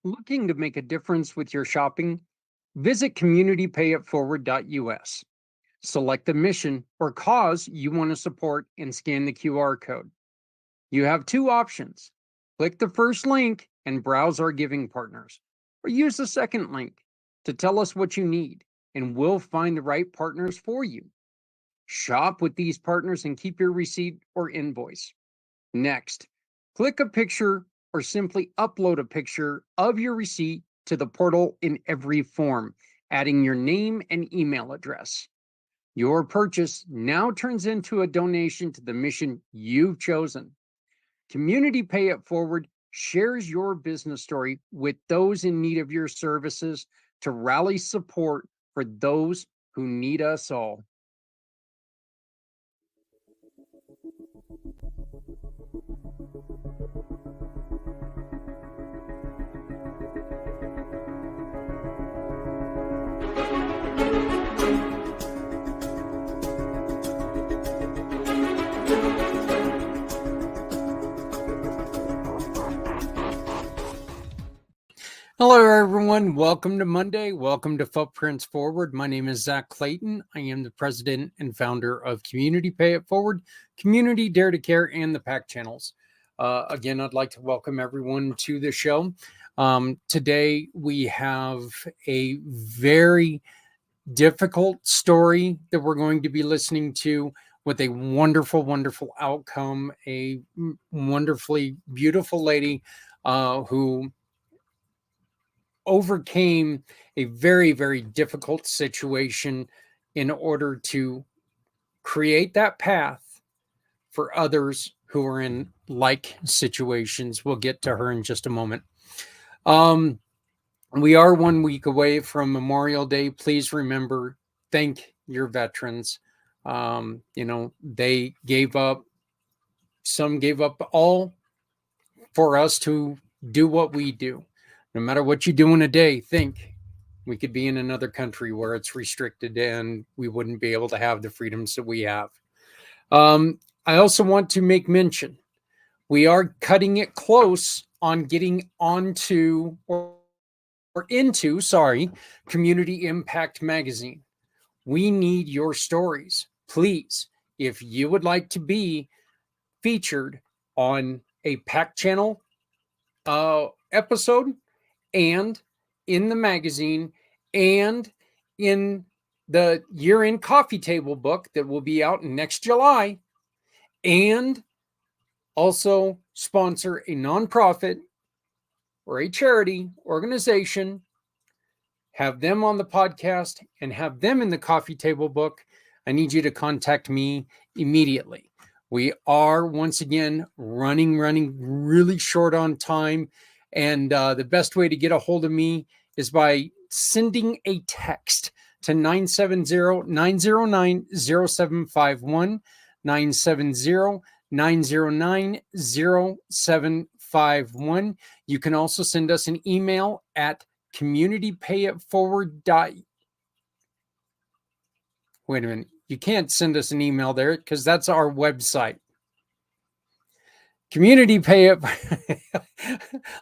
Looking to make a difference with your shopping? Visit communitypayitforward.us. Select the mission or cause you want to support and scan the QR code. You have two options. Click the first link and browse our giving partners, or use the second link to tell us what you need, and we'll find the right partners for you. Shop with these partners and keep your receipt or invoice. Next, click a picture or simply upload a picture of your receipt to the portal in every form, adding your name and email address. Your purchase now turns into a donation to the mission you've chosen. Community Pay It Forward shares your business story with those in need of your services to rally support for those who need us all. Hello, everyone. Welcome to Monday. Welcome to Footprints Forward. My name is Zach Clayton. I am the president and founder of Community Pay It Forward, Community Dare to Care, and the PAC channels. Again, I'd like to welcome everyone to the show. Today, we have a very difficult story that we're going to be listening to with a wonderful, wonderful outcome. A wonderfully beautiful lady who overcame a very, very difficult situation in order to create that path for others who are in like situations. We'll get to her in just a moment. We are 1 week away from Memorial Day. Please remember, thank your veterans. They gave up, some gave up all for us to do what we do. No matter what you do in a day, think we could be in another country where it's restricted and we wouldn't be able to have the freedoms that we have. I also want to make mention, we are cutting it close on getting onto or into, Community Impact Magazine. We need your stories. Please, if you would like to be featured on a PAC channel episode, and in the magazine, and in the year-end coffee table book that will be out next July, and also sponsor a nonprofit or a charity organization, have them on the podcast, and have them in the coffee table book, I need you to contact me immediately. We are, once again, running really short on time. And the best way to get a hold of me is by sending a text to 970-909-0751, 970-909-0751. You can also send us an email at communitypayitforward. Wait a minute. You can't send us an email there because that's our website. Community Pay It.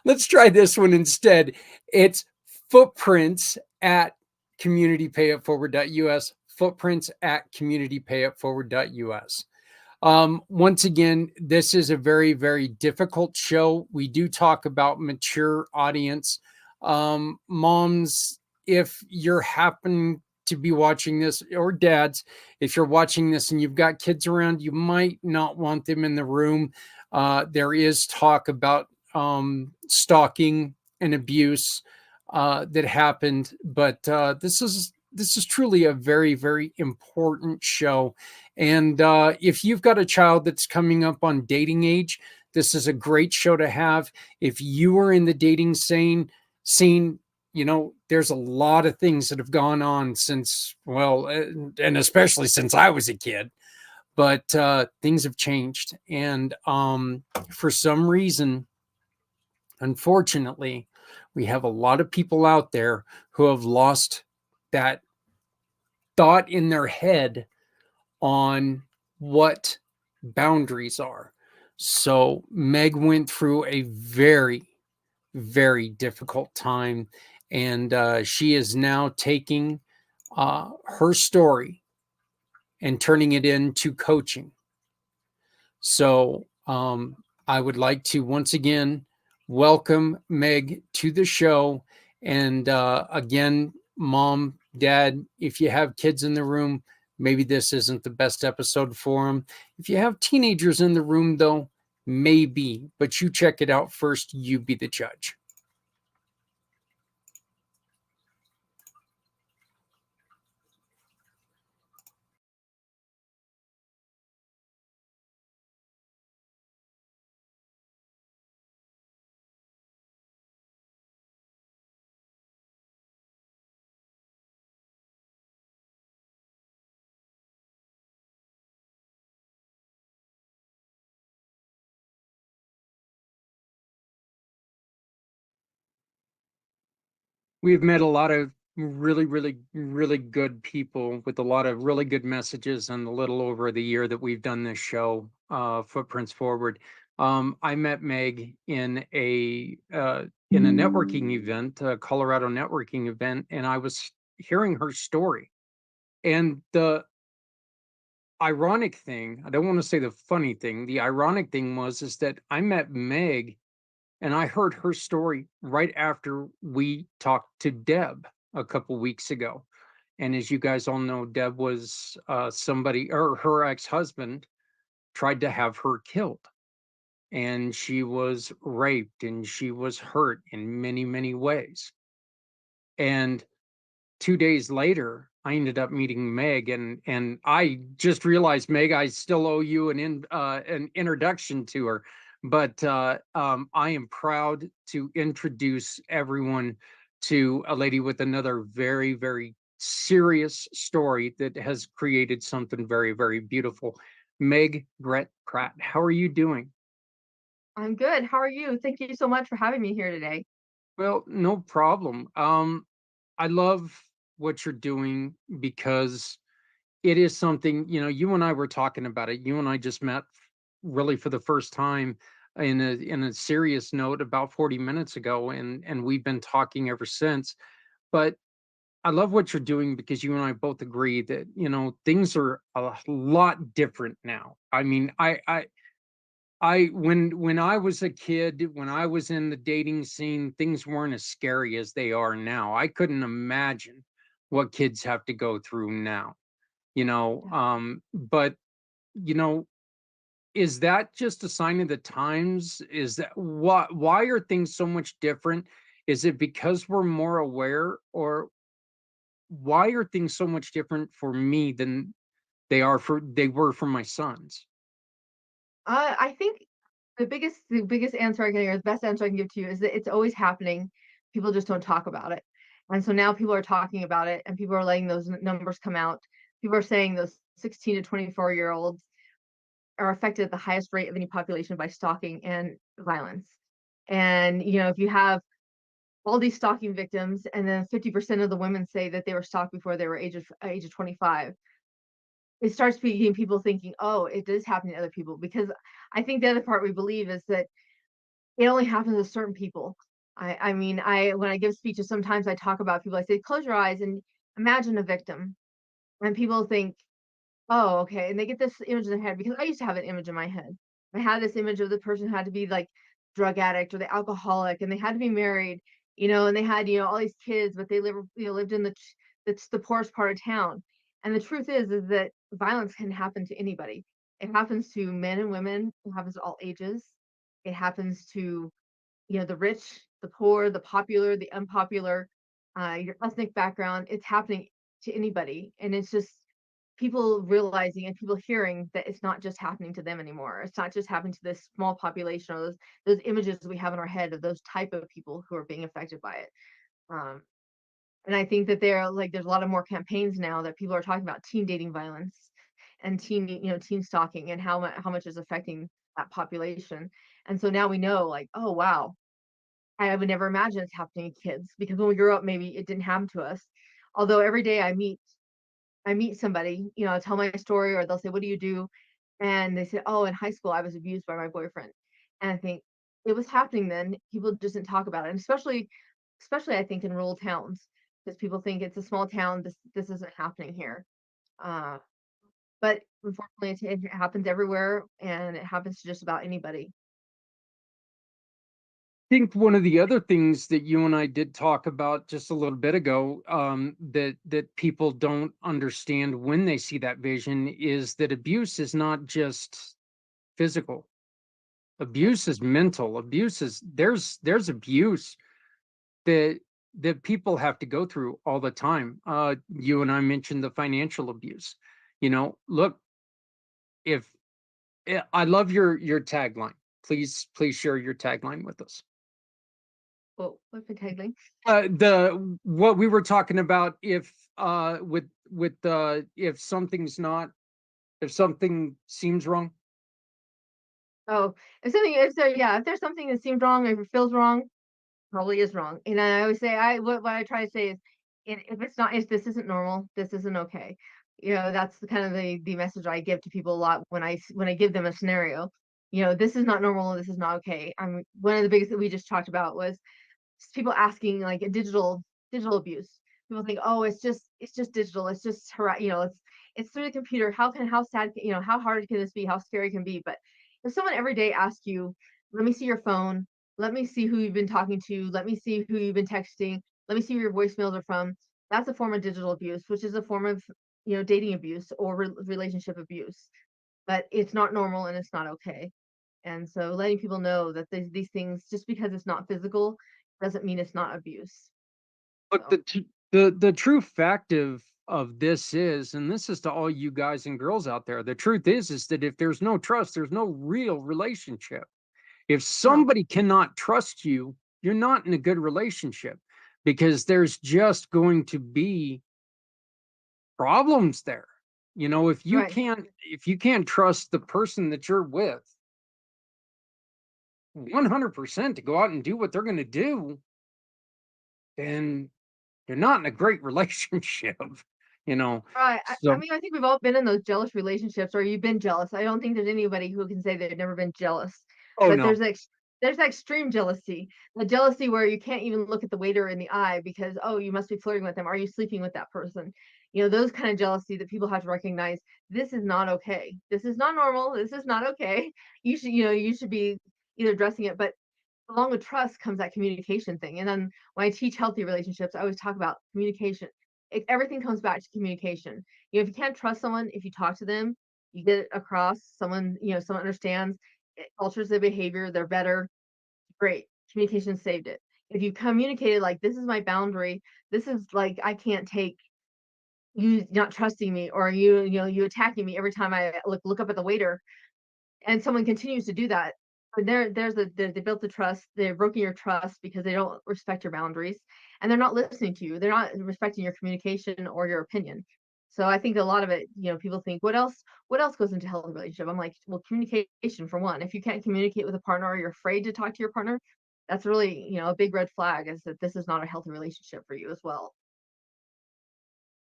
Let's try this one instead. It's footprints at communitypayitforward.us. Footprints at communitypayitforward.us. Once again, this is a very, very difficult show. We do talk about mature audience. Moms, if you're happen to be watching this, or dads, if you're watching this and you've got kids around, you might not want them in the room. There is talk about stalking and abuse that happened, but this is truly a very, very important show. And if you've got a child that's coming up on dating age, this is a great show to have. If you are in the dating scene, there's a lot of things that have gone on since, and especially since I was a kid. But things have changed. And for some reason, unfortunately, we have a lot of people out there who have lost that thought in their head on what boundaries are. So Meg went through a very, very difficult time. And she is now taking her story and turning it into coaching. So I would like to once again welcome Meg to the show. And again, mom, dad, if you have kids in the room, maybe this isn't the best episode for them. If you have teenagers in the room, though, maybe, but you check it out first. You be the judge. We've met a lot of really, really, really good people with a lot of really good messages in the little over the year that we've done this show, Footprints Forward. I met Meg in a networking event, a Colorado networking event, and I was hearing her story. And the ironic thing, I don't want to say the funny thing, the ironic thing was is that I met Meg and I heard her story right after we talked to Deb a couple weeks ago. And as you guys all know, Deb was somebody, or her ex husband tried to have her killed. And she was raped and she was hurt in many, many ways. And 2 days later, I ended up meeting Meg, and I just realized, Meg, I still owe you an introduction to her. But I am proud to introduce everyone to a lady with another very, very serious story that has created something very, very beautiful. Meg Grett-Pratt, how are you doing? I'm good. How are you? Thank you so much for having me here today. Well, no problem. I love what you're doing because it is something, you and I were talking about it. You and I just met really for the first time in a serious note about 40 minutes ago, and we've been talking ever since. But I love what you're doing because you and I both agree that, things are a lot different now. I mean, when I was a kid, when I was in the dating scene, things weren't as scary as they are now. I couldn't imagine what kids have to go through now, Yeah. but you know, is that just a sign of the times? Is that why are things so much different? Is it because we're more aware, or why are things so much different for me than they were for my sons? I think the biggest answer I can, or the best answer I can give to you is that it's always happening. People just don't talk about it. And so now people are talking about it and people are letting those numbers come out. People are saying those 16 to 24-year-olds are affected at the highest rate of any population by stalking and violence. And if you have all these stalking victims and then 50% of the women say that they were stalked before they were age of 25, it starts making people thinking, oh, it does happen to other people. Because I think the other part we believe is that it only happens to certain people. I mean, when I give speeches, sometimes I talk about people. I say, close your eyes and imagine a victim, and people think, oh, okay, and they get this image in their head because I used to have an image in my head. I had this image of the person who had to be like drug addict or the alcoholic, and they had to be married, and they had all these kids, but they lived in the poorest part of town. And the truth is that violence can happen to anybody. It happens to men and women. It happens to all ages. It happens to the rich, the poor, the popular, the unpopular, your ethnic background. It's happening to anybody, and it's just people realizing and people hearing that it's not just happening to them anymore. It's not just happening to this small population or those images we have in our head of those type of people who are being affected by it. Um, and I think that there's a lot of more campaigns now that people are talking about teen dating violence and teen stalking and how much is affecting that population. And so now we know, like, oh wow, I would never imagine it's happening to kids because when we grew up, maybe it didn't happen to us. Although every day I meet somebody, I tell my story or they'll say, "What do you do?" And they say, "Oh, in high school I was abused by my boyfriend." And I think, it was happening then. People just didn't talk about it, and especially I think in rural towns, because people think it's a small town. This isn't happening here. Uh, but unfortunately, it happens everywhere, and it happens to just about anybody. Think one of the other things that you and I did talk about just a little bit ago, that people don't understand when they see that vision is that abuse is not just physical. Right. Abuse is mental. Abuse is there's abuse that people have to go through all the time. You and I mentioned the financial abuse. Look, if I love your tagline. Please share your tagline with us. Well, what's the tagline? The what we were talking about, if with if something seems wrong. Oh, if there's something that seems wrong, if it feels wrong, probably is wrong. And I always say, what I try to say is, if it's not, if this isn't normal, this isn't okay. That's the kind of the message I give to people a lot when I give them a scenario. This is not normal. This is not okay. One of the biggest that we just talked about was people asking like a digital abuse. People think, oh, it's just digital. It's just it's through the computer. How sad, how hard can this be? How scary can it be? But if someone every day asks you, let me see your phone, let me see who you've been talking to, let me see who you've been texting, let me see where your voicemails are from. That's a form of digital abuse, which is a form of dating abuse or relationship abuse. But it's not normal and it's not okay. And so letting people know that these things, just because it's not physical, doesn't mean it's not abuse. Look, So, the true fact of this is, and this is to all you guys and girls out there, the truth is that if there's no trust, there's no real relationship. If no, somebody cannot trust you, you're not in a good relationship, because there's just going to be problems there. If you right, can't trust the person that you're with 100% to go out and do what they're going to do, then you're not in a great relationship, you know. right. I So, mean, I think we've all been in those jealous relationships, or you've been jealous. I don't think there's anybody who can say they've never been jealous. oh But no. there's extreme jealousy, the jealousy where you can't even look at the waiter in the eye because, oh, you must be flirting with them. Are you sleeping with that person? Those kind of jealousy that people have to recognize. This is not okay. This is not normal. This is not okay. You should be either addressing it, but along with trust comes that communication thing. And then when I teach healthy relationships, I always talk about communication. Everything comes back to communication. If you can't trust someone, if you talk to them, you get it across. Someone understands, it alters their behavior. They're better. Great. Communication saved it. If you communicated like, this is my boundary, this is like, I can't take you not trusting me, or you attacking me every time I look up at the waiter, and someone continues to do that, and they built the trust, they've broken your trust because they don't respect your boundaries, and they're not listening to you. They're not respecting your communication or your opinion. So I think a lot of it, people think, what else goes into a healthy relationship? I'm like, well, communication for one. If you can't communicate with a partner, or you're afraid to talk to your partner, that's really, a big red flag, is that this is not a healthy relationship for you as well.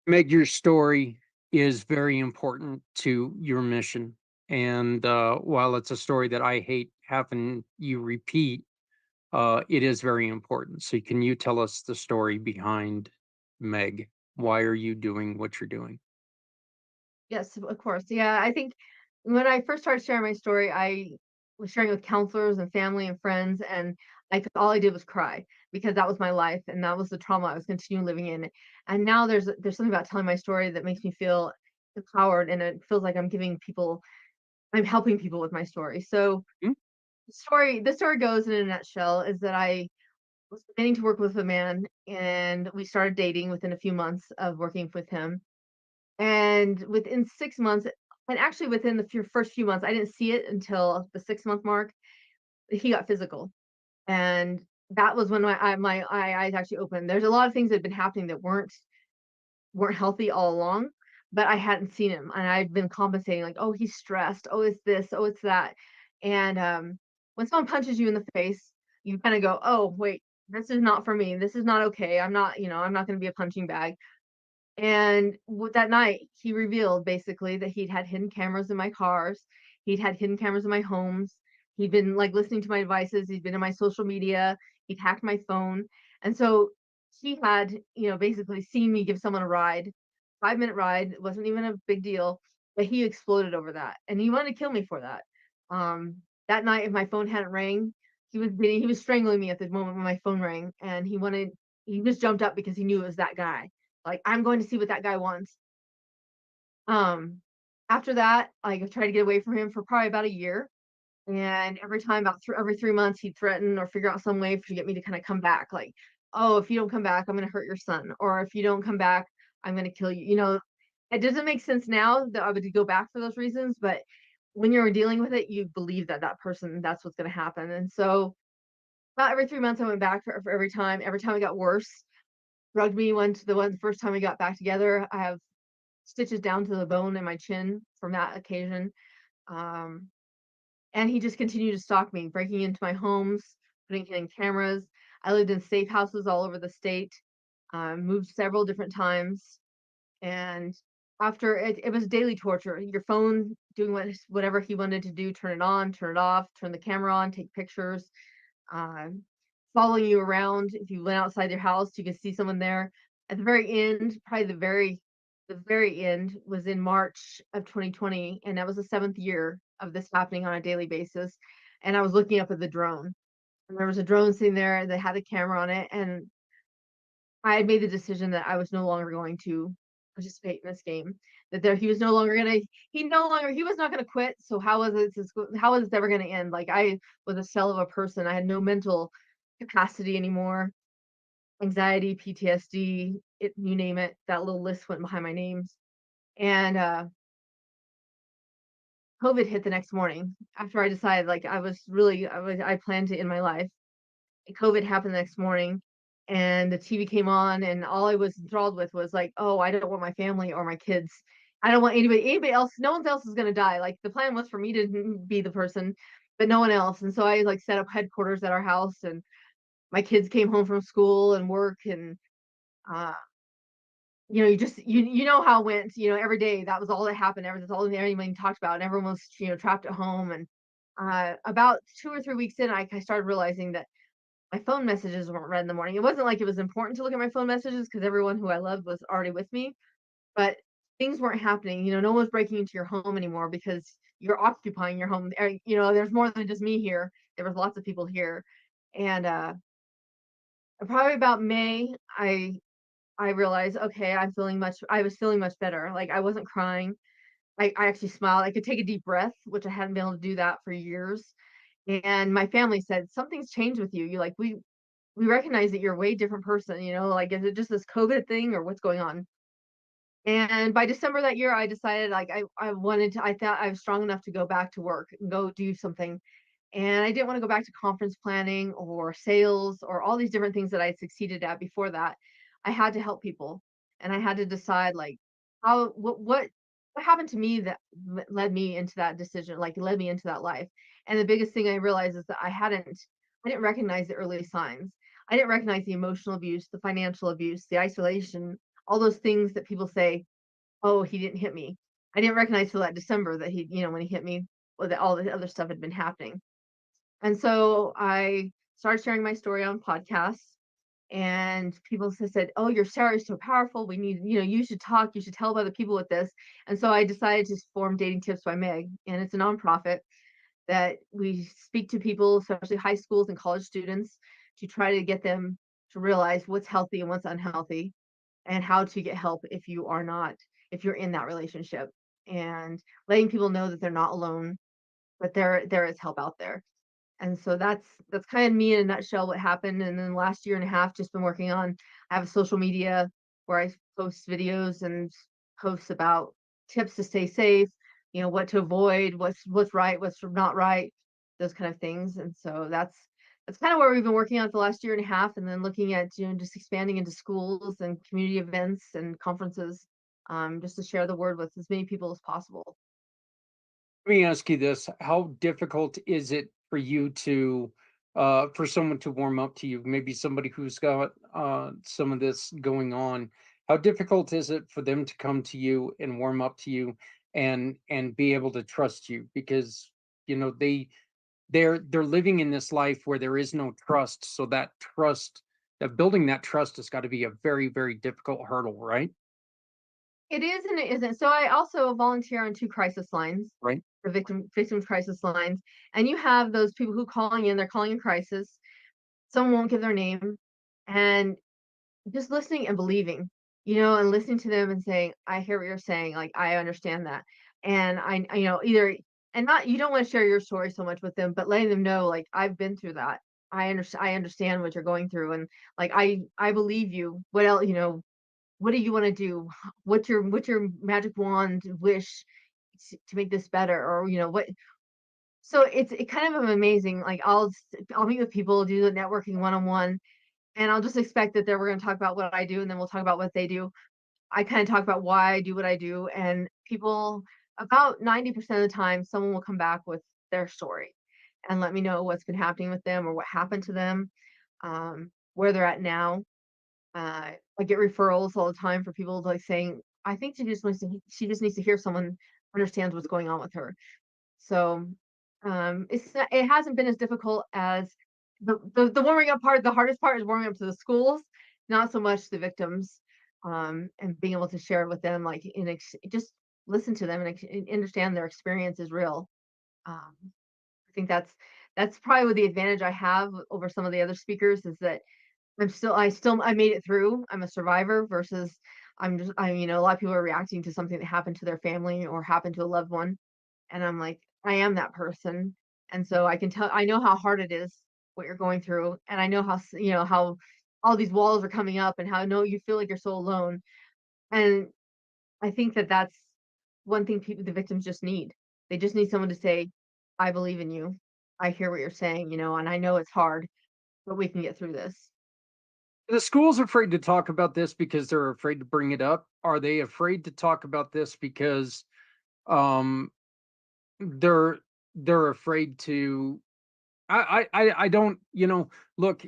Meg, your story is very important to your mission. And while it's a story that I hate having you repeat, it is very important. So, can you tell us the story behind Meg? Why are you doing what you're doing? Yes, of course. Yeah, I think when I first started sharing my story, I was sharing with counselors and family and friends, and all I did was cry because that was my life and that was the trauma I was continuing living in. And now there's something about telling my story that makes me feel empowered, and it feels like I'm helping people with my story. So Hmm? the story goes in a nutshell is that I was beginning to work with a man, and we started dating within a few months of working with him, and within 6 months, and actually within the first few months, I didn't see it until the 6-month mark, he got physical. And that was when my eyes actually opened. There's a lot of things that had been happening that weren't healthy all along, but I hadn't seen him. And I'd been compensating, like, oh, he's stressed. Oh, it's this. Oh, it's that. And when someone punches you in the face, you kind of go, oh, wait, this is not for me. This is not okay. I'm not going to be a punching bag. And that night, he revealed basically that he'd had hidden cameras in my cars. He'd had hidden cameras in my homes. He'd been like listening to my devices, he'd been in my social media, he'd hacked my phone. And so he had, basically seen me give someone a ride, 5-minute ride. It wasn't even a big deal, but he exploded over that. And he wanted to kill me for that. That night, if my phone hadn't rang, he was strangling me at the moment when my phone rang, and he just jumped up because he knew it was that guy. Like, I'm going to see what that guy wants. Um, After that, like, I tried to get away from him for probably about a year, and every time, every 3 months, he'd threaten or figure out some way to get me to kind of come back. Like, oh, if you don't come back, I'm going to hurt your son, or if you don't come back, I'm going to kill you. It doesn't make sense now that I would go back for those reasons, but when you're dealing with it, you believe that that person, that's what's going to happen. And so, about every 3 months, I went back for every time. Every time it got worse, drugged me. The first time we got back together, I have stitches down to the bone in my chin from that occasion. Um, and he just continued to stalk me, breaking into my homes, putting in cameras. I lived in safe houses all over the state, moved several different times. And after it was daily torture. Your phone doing whatever he wanted to do, turn it on, turn it off, turn the camera on, take pictures, um, following you around. If you went outside your house, you could see someone there. At the very end, probably the very end was in March of 2020, and that was the 7th year of this happening on a daily basis. And I was looking up at the drone, and there was a drone sitting there that had a camera on it, and I had made the decision that I was no longer going to participate in this game. That there, he was no longer gonna. He was not gonna quit. So how was this ever gonna end? Like, I was a shell of a person. I had no mental capacity anymore. Anxiety, PTSD, you name it. That little list went behind my names. And COVID hit the next morning after I decided, like, I planned to end my life. COVID happened the next morning, and the TV came on, and all I was enthralled with was like, "Oh, I don't want my family or my kids. I don't want anybody else. No one else is gonna die." Like, the plan was for me to be the person, but no one else. And so I like set up headquarters at our house, and my kids came home from school and work, and uh, you know how it went. Every day that was all that happened. That's all anyone talked about, and everyone was trapped at home. And about 2 or 3 weeks in, I started realizing that my phone messages weren't read in the morning. It wasn't like it was important to look at my phone messages because everyone who I loved was already with me, but things weren't happening. No one's breaking into your home anymore because you're occupying your home. There's more than just me here. There was lots of people here. And probably about May, I realized, okay, I was feeling much better. Like, I wasn't crying. I actually smiled. I could take a deep breath, which I hadn't been able to do that for years. And my family said, something's changed with you. You like we recognize that you're a way different person, like, is it just this COVID thing or what's going on? And by December that year, I decided, like, I thought I was strong enough to go back to work and go do something. And I didn't want to go back to conference planning or sales or all these different things that I had succeeded at before that. I had to help people, and I had to decide, like, how what happened to me that led me into that decision, like led me into that life. And the biggest thing I realized is that I didn't recognize the early signs. I didn't recognize the emotional abuse, the financial abuse, the isolation, all those things that people say, "Oh, he didn't hit me." I didn't recognize till that December that when he hit me, well, that all the other stuff had been happening. And so I started sharing my story on podcasts, and people said, "Oh, your story is so powerful. We need, you should talk. You should tell other people with this." And so I decided to form Dating Tips by Meg, and it's a nonprofit that we speak to people, especially high schools and college students, to try to get them to realize what's healthy and what's unhealthy, and how to get help if you're in that relationship, and letting people know that they're not alone, but there is help out there. And so that's kind of me in a nutshell what happened. And then last year and a half, just been working on. I have a social media where I post videos and posts about tips to stay safe, what to avoid, what's right, what's not right, those kind of things. And so that's kind of where we've been working on for the last year and a half, and then looking at just expanding into schools and community events and conferences, just to share the word with as many people as possible. Let me ask you this. How difficult is it for you to for someone to warm up to you? Maybe somebody who's got some of this going on. How difficult is it for them to come to you and warm up to you and be able to trust you? Because they they're living in this life where there is no trust. So that building that trust has got to be a very, very difficult hurdle, right? It is and it isn't. So I also volunteer on 2 crisis lines, Right. the victims crisis lines, and you have those people who calling in, they're calling in crisis. Someone won't give their name, and just listening and believing, and listening to them and saying, "I hear what you're saying, like, I understand that." And either and not you don't wanna share your story so much with them, but letting them know, like, "I've been through that. I understand what you're going through, and, like, I believe you. What else? What do you wanna do? What's your magic wand wish to make this better?" Or, what so it's kind of amazing, like, I'll meet with people, do the networking one-on-one, and I'll just expect that we're gonna talk about what I do, and then we'll talk about what they do. I kinda talk about why I do what I do, and people about 90% of the time, someone will come back with their story and let me know what's been happening with them or what happened to them, where they're at now. I get referrals all the time for people, like, saying, "I think she just needs to hear someone understands what's going on with her." So, it hasn't been as difficult as the warming up part. The hardest part is warming up to the schools, not so much the victims, and being able to share it with them, like, just listen to them and understand their experience is real. I think that's probably what the advantage I have over some of the other speakers is that I made it through. I'm a survivor versus a lot of people are reacting to something that happened to their family or happened to a loved one. And I'm like, I am that person. And so I know how hard it is what you're going through. And I know how all these walls are coming up and how no, you feel like you're so alone. And I think that that's one thing the victims just need. They just need someone to say, I believe in you. I hear what you're saying, and I know it's hard, but we can get through this. The school's afraid to talk about this because they're afraid to bring it up. Are they afraid to talk about this because um they're they're afraid to I don't, look,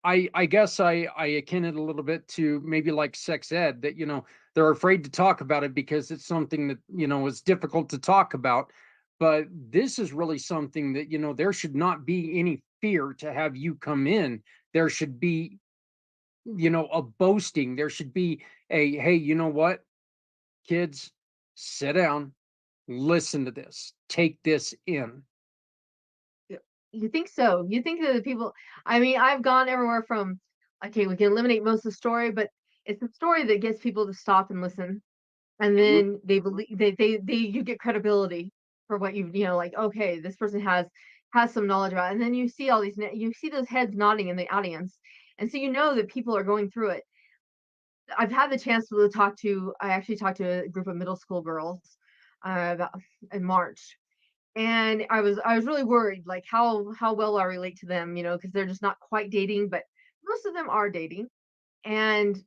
I guess I akin it a little bit to maybe like sex ed that, they're afraid to talk about it because it's something that, is difficult to talk about. But this is really something that, there should not be any fear to have you come in. There should be, a boasting. There should be a, hey, you know what, kids, sit down, listen to this, take this in. Yeah. You think so? You think that the people I mean, I've gone everywhere from, okay, we can eliminate most of the story, but it's the story that gets people to stop and listen. And Mhm. then they believe they you get credibility for what like, okay, this person has some knowledge about it. And then you see you see those heads nodding in the audience. And so you know that people are going through it. I've had the chance to I actually talked to a group of middle school girls about in March, and I was really worried, like, how well I relate to them, because they're just not quite dating, but most of them are dating. And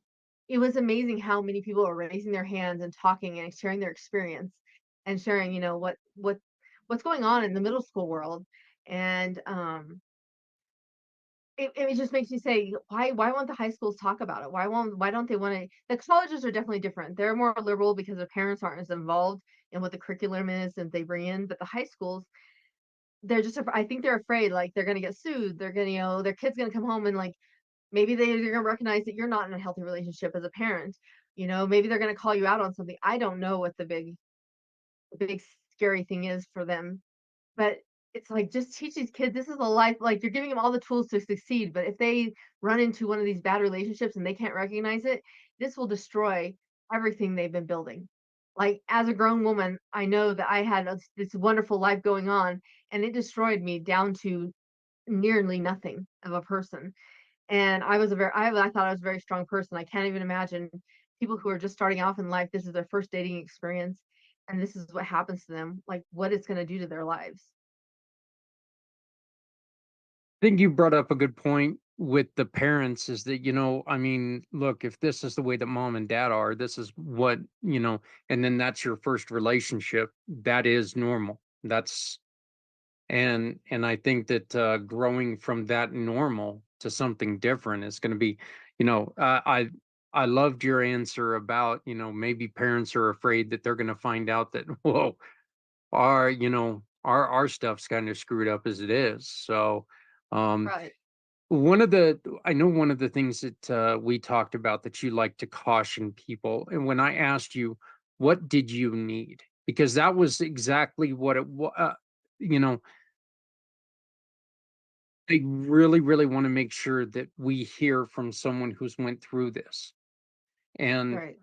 it was amazing how many people are raising their hands and talking and sharing their experience and sharing, what's going on in the middle school world. And it just makes me say, why won't the high schools talk about it? Why don't they want to? The colleges are definitely different. They're more liberal because their parents aren't as involved in what the curriculum is and they bring in. But the high schools, I think they're afraid, like, they're gonna get sued, they're gonna, their kid's gonna come home and, like, maybe they're gonna recognize that you're not in a healthy relationship as a parent, maybe they're gonna call you out on something. I don't know what the big scary thing is for them, but it's like, just teach these kids this is a life, like, you're giving them all the tools to succeed, but if they run into one of these bad relationships and they can't recognize it, this will destroy everything they've been building. Like, as a grown woman, I know that I had this wonderful life going on, and it destroyed me down to nearly nothing of a person. And I thought I was a very strong person. I can't even imagine people who are just starting off in life. This is their first dating experience, and this is what happens to them. Like, what it's going to do to their lives. I think you brought up a good point with the parents is that, I mean, look, if this is the way that mom and dad are, this is what, and then that's your first relationship, that is normal. And I think that growing from that normal to something different is going to be, you know, uh, I, I loved your answer about, maybe parents are afraid that they're going to find out that, whoa, our, our stuff's kind of screwed up as it is. So, um, Right. I know one of the things that we talked about that you like to caution people, and when I asked you, what did you need? Because that was exactly what it was. You know, I really, really want to make sure that we hear from someone who's went through this. And Right.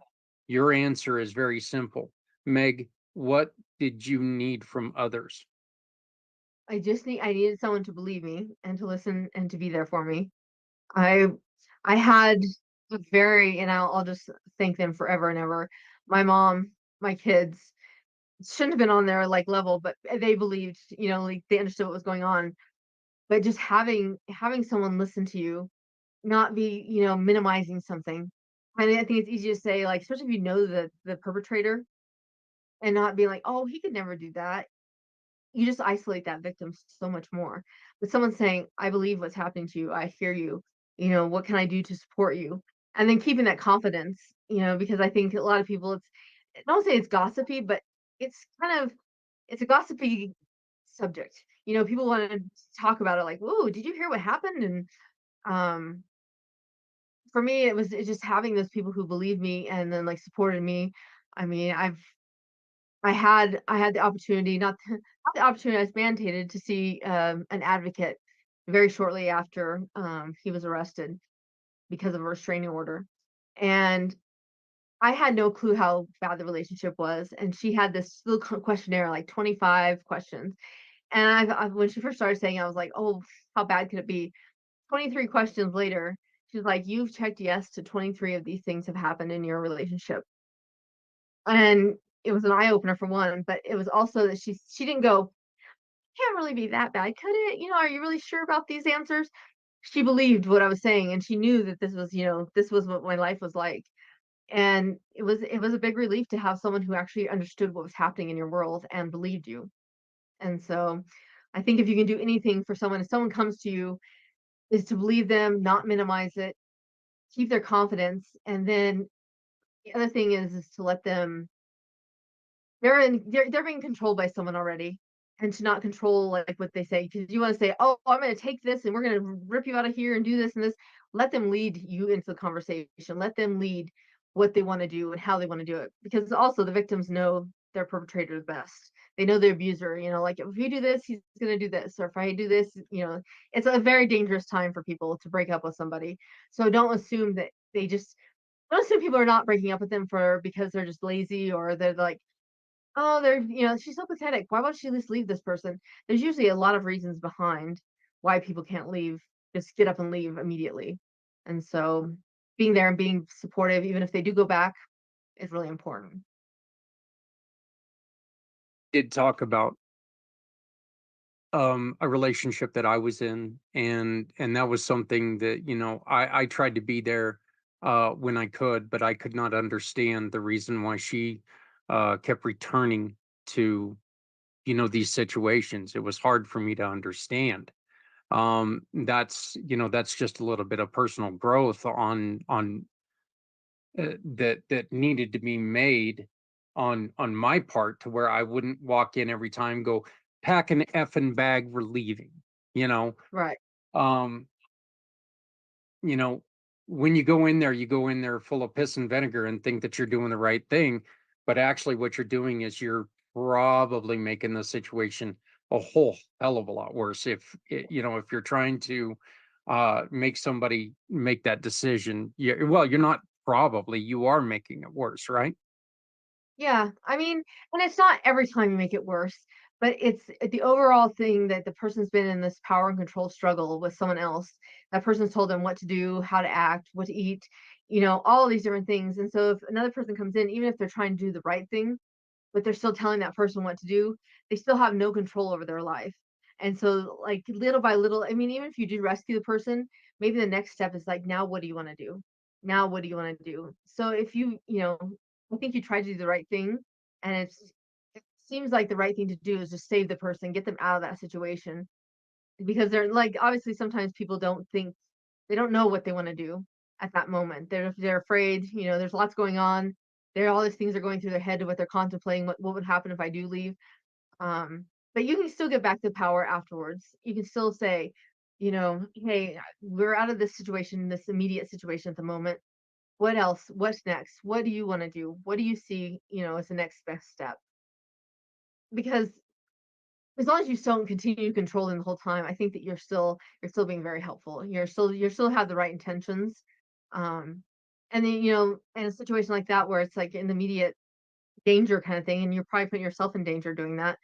your answer is very simple. Meg, what did you need from others? I needed someone to believe me and to listen and to be there for me. I I had a very and I'll just thank them forever and ever. My mom, my kids shouldn't have been on their like level, but they believed, like they understood what was going on. But just having someone listen to you, not be, minimizing something. I think it's easy to say, like, especially if you know the perpetrator and not be like, oh, he could never do that. You just isolate that victim so much more. But someone saying, "I believe what's happening to you. I hear you. What can I do to support you?" And then keeping that confidence, because I think a lot of people, I don't say it's gossipy, but it's kind of it's a gossipy subject. People want to talk about it like, "Whoa, did you hear what happened?" And um, for me, it's just having those people who believed me and then like supported me. I mean, I had the opportunity, not the opportunity, I was mandated to see, an advocate very shortly after, he was arrested because of a restraining order, and I had no clue how bad the relationship was, and she had this little questionnaire, like 25 questions, and when she first started saying it, I was like, "Oh, how bad could it be?" 23 questions later, she's like, "You've checked yes to 23 of these things have happened in your relationship." And it was an eye opener for one, but it was also that she didn't go, "Can't really be that bad, could it? Are you really sure about these answers?" She believed what I was saying, and she knew that this was what my life was like. And it was a big relief to have someone who actually understood what was happening in your world and believed you. And so I think if you can do anything for someone, if someone comes to you, is to believe them, not minimize it, keep their confidence, and then the other thing is to let them they're being controlled by someone already, and to not control, like, what they say, because you wanna say, "Oh, I'm gonna take this, and we're gonna rip you out of here and do this and this." Let them lead you into the conversation. Let them lead what they wanna do and how they wanna do it, because also the victims know their perpetrator best. They know the abuser, like, "If you do this, he's gonna do this, or if I do this," it's a very dangerous time for people to break up with somebody. So don't assume people are not breaking up with them because they're just lazy or they're like, "Oh, she's so pathetic. Why won't she just leave this person?" There's usually a lot of reasons behind why people can't leave, just get up and leave immediately. And so being there and being supportive, even if they do go back, is really important. Did talk about a relationship that I was in, and that was something that, I tried to be there when I could, but I could not understand the reason why she kept returning to, these situations. It was hard for me to understand. That's just a little bit of personal growth on that needed to be made on my part, to where I wouldn't walk in every time, go, pack an effing bag, we're leaving. You know, Right. um, you know, when you go in there full of piss and vinegar and think that you're doing the right thing, but actually what you're doing is you're probably making the situation a whole hell of a lot worse. If you're trying to make somebody make that decision, well, you're not probably, you are making it worse, right? Yeah, I mean, and it's not every time you make it worse, but it's the overall thing that the person's been in this power and control struggle with someone else. That person's told them what to do, how to act, what to eat, all of these different things. And so if another person comes in, even if they're trying to do the right thing, but they're still telling that person what to do, they still have no control over their life. And so, like, little by little, I mean, even if you do rescue the person, maybe the next step is like, now what do you want to do? Now what do you want to do? So if I think you try to do the right thing, and it seems like the right thing to do is just save the person, get them out of that situation, because they're like, obviously sometimes people don't think, they don't know what they want to do at that moment. They're afraid, there's lots going on. All these things are going through their head to what they're contemplating, what would happen if I do leave. but you can still get back the power afterwards. You can still say, hey, we're out of this situation, this immediate situation at the moment. What else? What's next? What do you want to do? What do you see, as the next best step? Because as long as you don't continue controlling the whole time, I think that you're still being very helpful. You're still have the right intentions. Um, and then, in a situation like that where it's like in the immediate danger kind of thing, and you're probably putting yourself in danger doing that,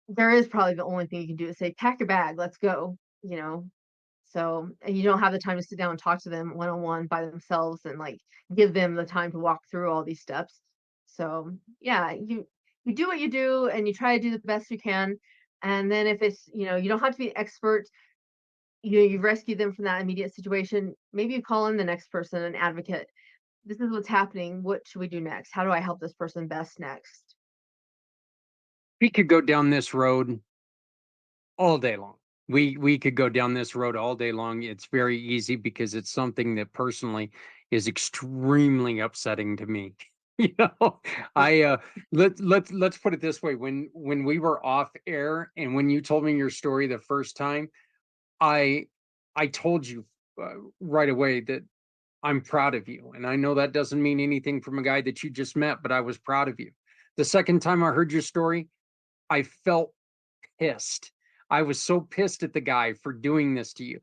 there is probably the only thing you can do is say, pack your bag, let's go, you know. So, and you don't have the time to sit down and talk to them one on one by themselves and like give them the time to walk through all these steps. So, yeah, you do what you do and you try to do the best you can. And then if it's, you don't have to be expert, you've rescued them from that immediate situation. Maybe you call in the next person, an advocate. This is what's happening. What should we do next? How do I help this person best next? We could go down this road all day long. We could go down this road all day long. It's very easy because it's something that personally is extremely upsetting to me. You know, I let's put it this way. When we were off air and when you told me your story the first time, I I told you right away that I'm proud of you. And I know that doesn't mean anything from a guy that you just met, but I was proud of you. The second time I heard your story, I felt pissed. I was so pissed at the guy for doing this to you,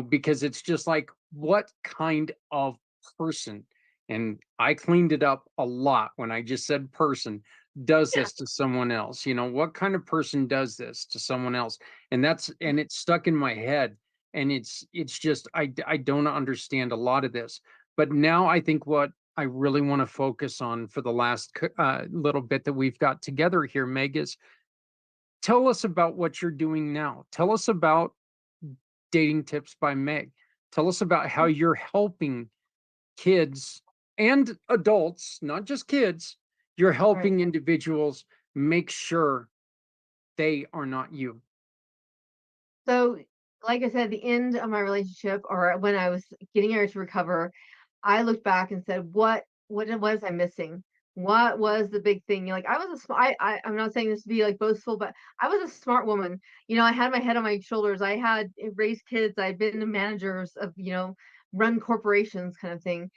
because it's just like, what kind of person, and I cleaned it up a lot when I just said person, does Yeah. this to someone else? What kind of person does this to someone else? And it's stuck in my head. And it's just, I don't understand a lot of this. But now I think what I really want to focus on for the last little bit that we've got together here, Meg, is tell us about what you're doing now. Tell us about Dating Tips by Meg. Tell us about how you're helping kids and adults, not just kids. You're Right. helping individuals make sure they are not you. So, like I said, at the end of my relationship or when I was getting ready to recover, I looked back and said, what was I missing? What was the big thing? Like I was a I'm not saying this to be like boastful, but I was a smart woman. I had my head on my shoulders. I had raised kids. I'd been managers of, run corporations kind of thing.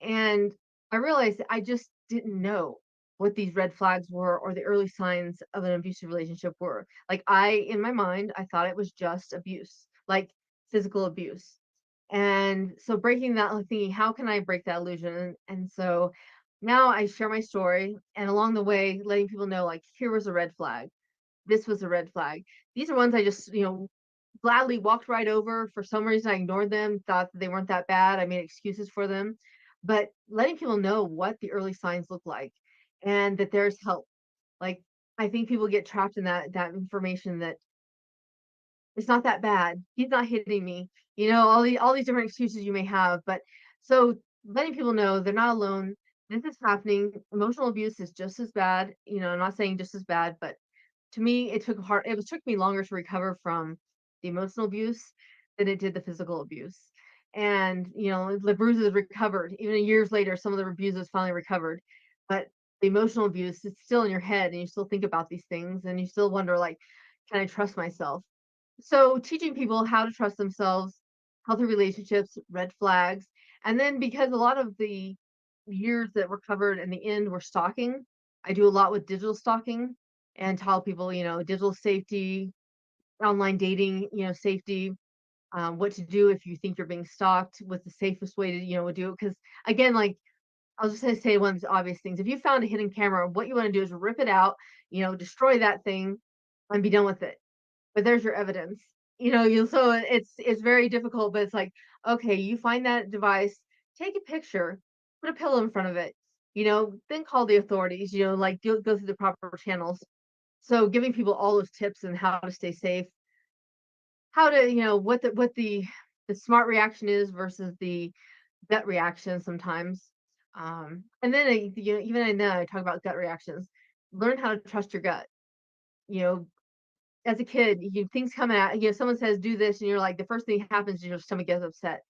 And I realized I just didn't know what these red flags were or the early signs of an abusive relationship were. Like in my mind, I thought it was just abuse, like physical abuse. And so breaking that, like thinking, how can I break that illusion? And so now I share my story and along the way, letting people know, like, here was a red flag. This was a red flag. These are ones I just, gladly walked right over. For some reason, I ignored them, thought that they weren't that bad. I made excuses for them. But letting people know what the early signs look like and that there's help. Like, I think people get trapped in that information that it's not that bad. He's not hitting me. All these different excuses you may have. But so letting people know they're not alone. This is happening. Emotional abuse is just as bad. I'm not saying just as bad, but to me, it took me longer to recover from the emotional abuse than it did the physical abuse. And, the bruises recovered. Even years later, some of the bruises finally recovered. But the emotional abuse is still in your head and you still think about these things and you still wonder, like, can I trust myself? So teaching people how to trust themselves, healthy relationships, red flags. And then because a lot of the years that were covered in the end were stalking, I do a lot with digital stalking and tell people, digital safety, online dating, safety, what to do if you think you're being stalked, what's the safest way to, do it. Because again, like I was just going to say one of the obvious things. If you found a hidden camera, what you want to do is rip it out, destroy that thing and be done with it, but there's your evidence. So it's very difficult, but it's like, okay, you find that device, take a picture, put a pillow in front of it, then call the authorities, like go through the proper channels. So giving people all those tips and how to stay safe, how to, what the smart reaction is versus the gut reaction sometimes. And then even in that I talk about gut reactions. Learn how to trust your gut. You know, as a kid, things come out, someone says do this, and you're like, the first thing that happens is your stomach gets upset.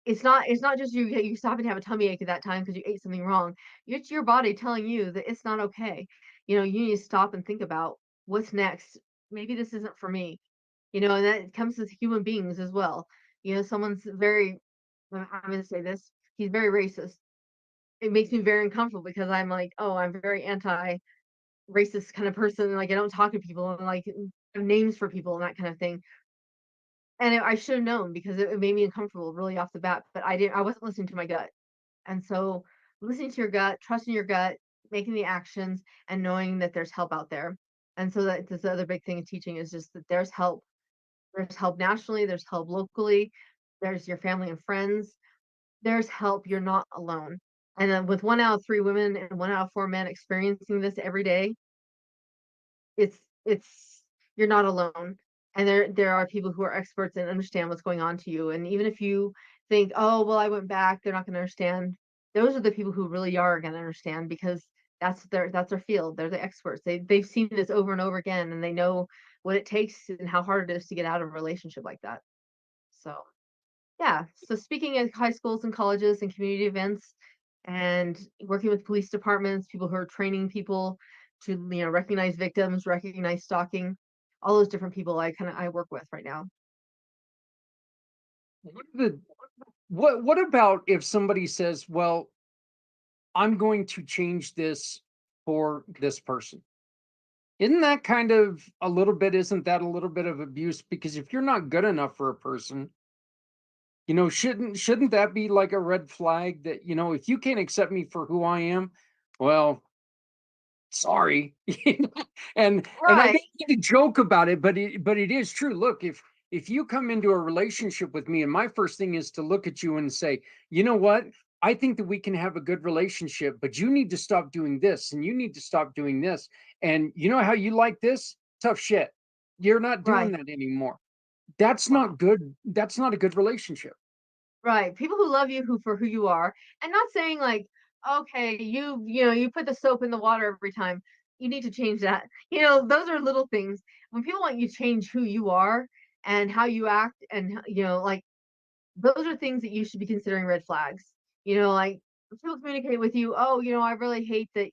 It's not just you stop and have a tummy ache at that time because you ate something wrong. It's your body telling you that it's not okay. you need to stop and think about what's next. Maybe this isn't for me, and that comes with human beings as well. Someone's very, I'm going to say this, he's very racist. It makes me very uncomfortable because I'm like, oh, I'm very anti racist kind of person. Like, I don't talk to people and like have names for people and that kind of thing. And I should have known because it made me uncomfortable really off the bat, but I wasn't listening to my gut. And so listening to your gut, trusting your gut, making the actions and knowing that there's help out there. And so that this other big thing in teaching is just that there's help. There's help nationally, there's help locally, there's your family and friends. There's help. You're not alone. And then with 1 out of 3 women and 1 out of 4 men experiencing this every day, it's you're not alone. And there are people who are experts and understand what's going on to you. And even if you think, oh well, I went back, they're not going to understand. Those are the people who really are going to understand because that's their field. They're the experts. They've seen this over and over again, and they know what it takes and how hard it is to get out of a relationship like that. So yeah. So speaking at high schools and colleges and community events and working with police departments, people who are training people to, recognize victims, recognize stalking, all those different people I work with right now. What the what about if somebody says, "Well, I'm going to change this for this person." Isn't that kind of a little bit isn't that a little bit of abuse? Because if you're not good enough for a person, shouldn't that be like a red flag that, if you can't accept me for who I am, well, sorry. And I Right, don't need to joke about it, but it is true. Look, if you come into a relationship with me and my first thing is to look at you and say, you know what, I think that we can have a good relationship, but you need to stop doing this and you need to stop doing this, and you know how you like this, tough shit, you're not doing right. that anymore. That's Wow. not good. That's not a good relationship. Right. People who love you who for who you are and not saying like, okay, you put the soap in the water every time. You need to change that. Those are little things. When people want you to change who you are and how you act and like those are things that you should be considering red flags. Like if people communicate with you, oh, I really hate that.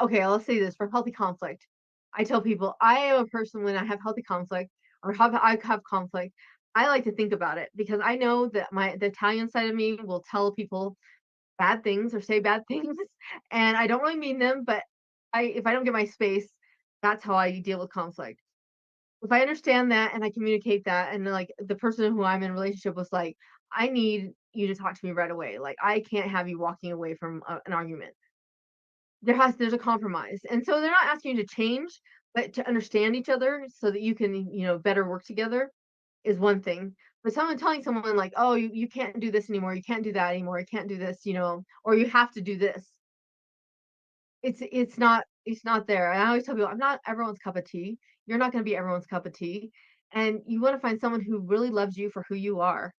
Okay, let's say this for healthy conflict. I tell people I am a person when I have healthy conflict or I have conflict. I like to think about it because I know that the Italian side of me will tell people bad things or say bad things, and I don't really mean them, but if I don't get my space, that's how I deal with conflict. If I understand that and I communicate that and, like, the person who I'm in a relationship was like, "I need you to talk to me right away, like, I can't have you walking away from an argument." There's a compromise, and so they're not asking you to change, but to understand each other so that you can, better work together is one thing. But someone telling someone like, "Oh, you can't do this anymore, you can't do that anymore, you can't do this," or "You have to do this." It's not there. And I always tell people, I'm not everyone's cup of tea. You're not gonna be everyone's cup of tea. And you wanna find someone who really loves you for who you are,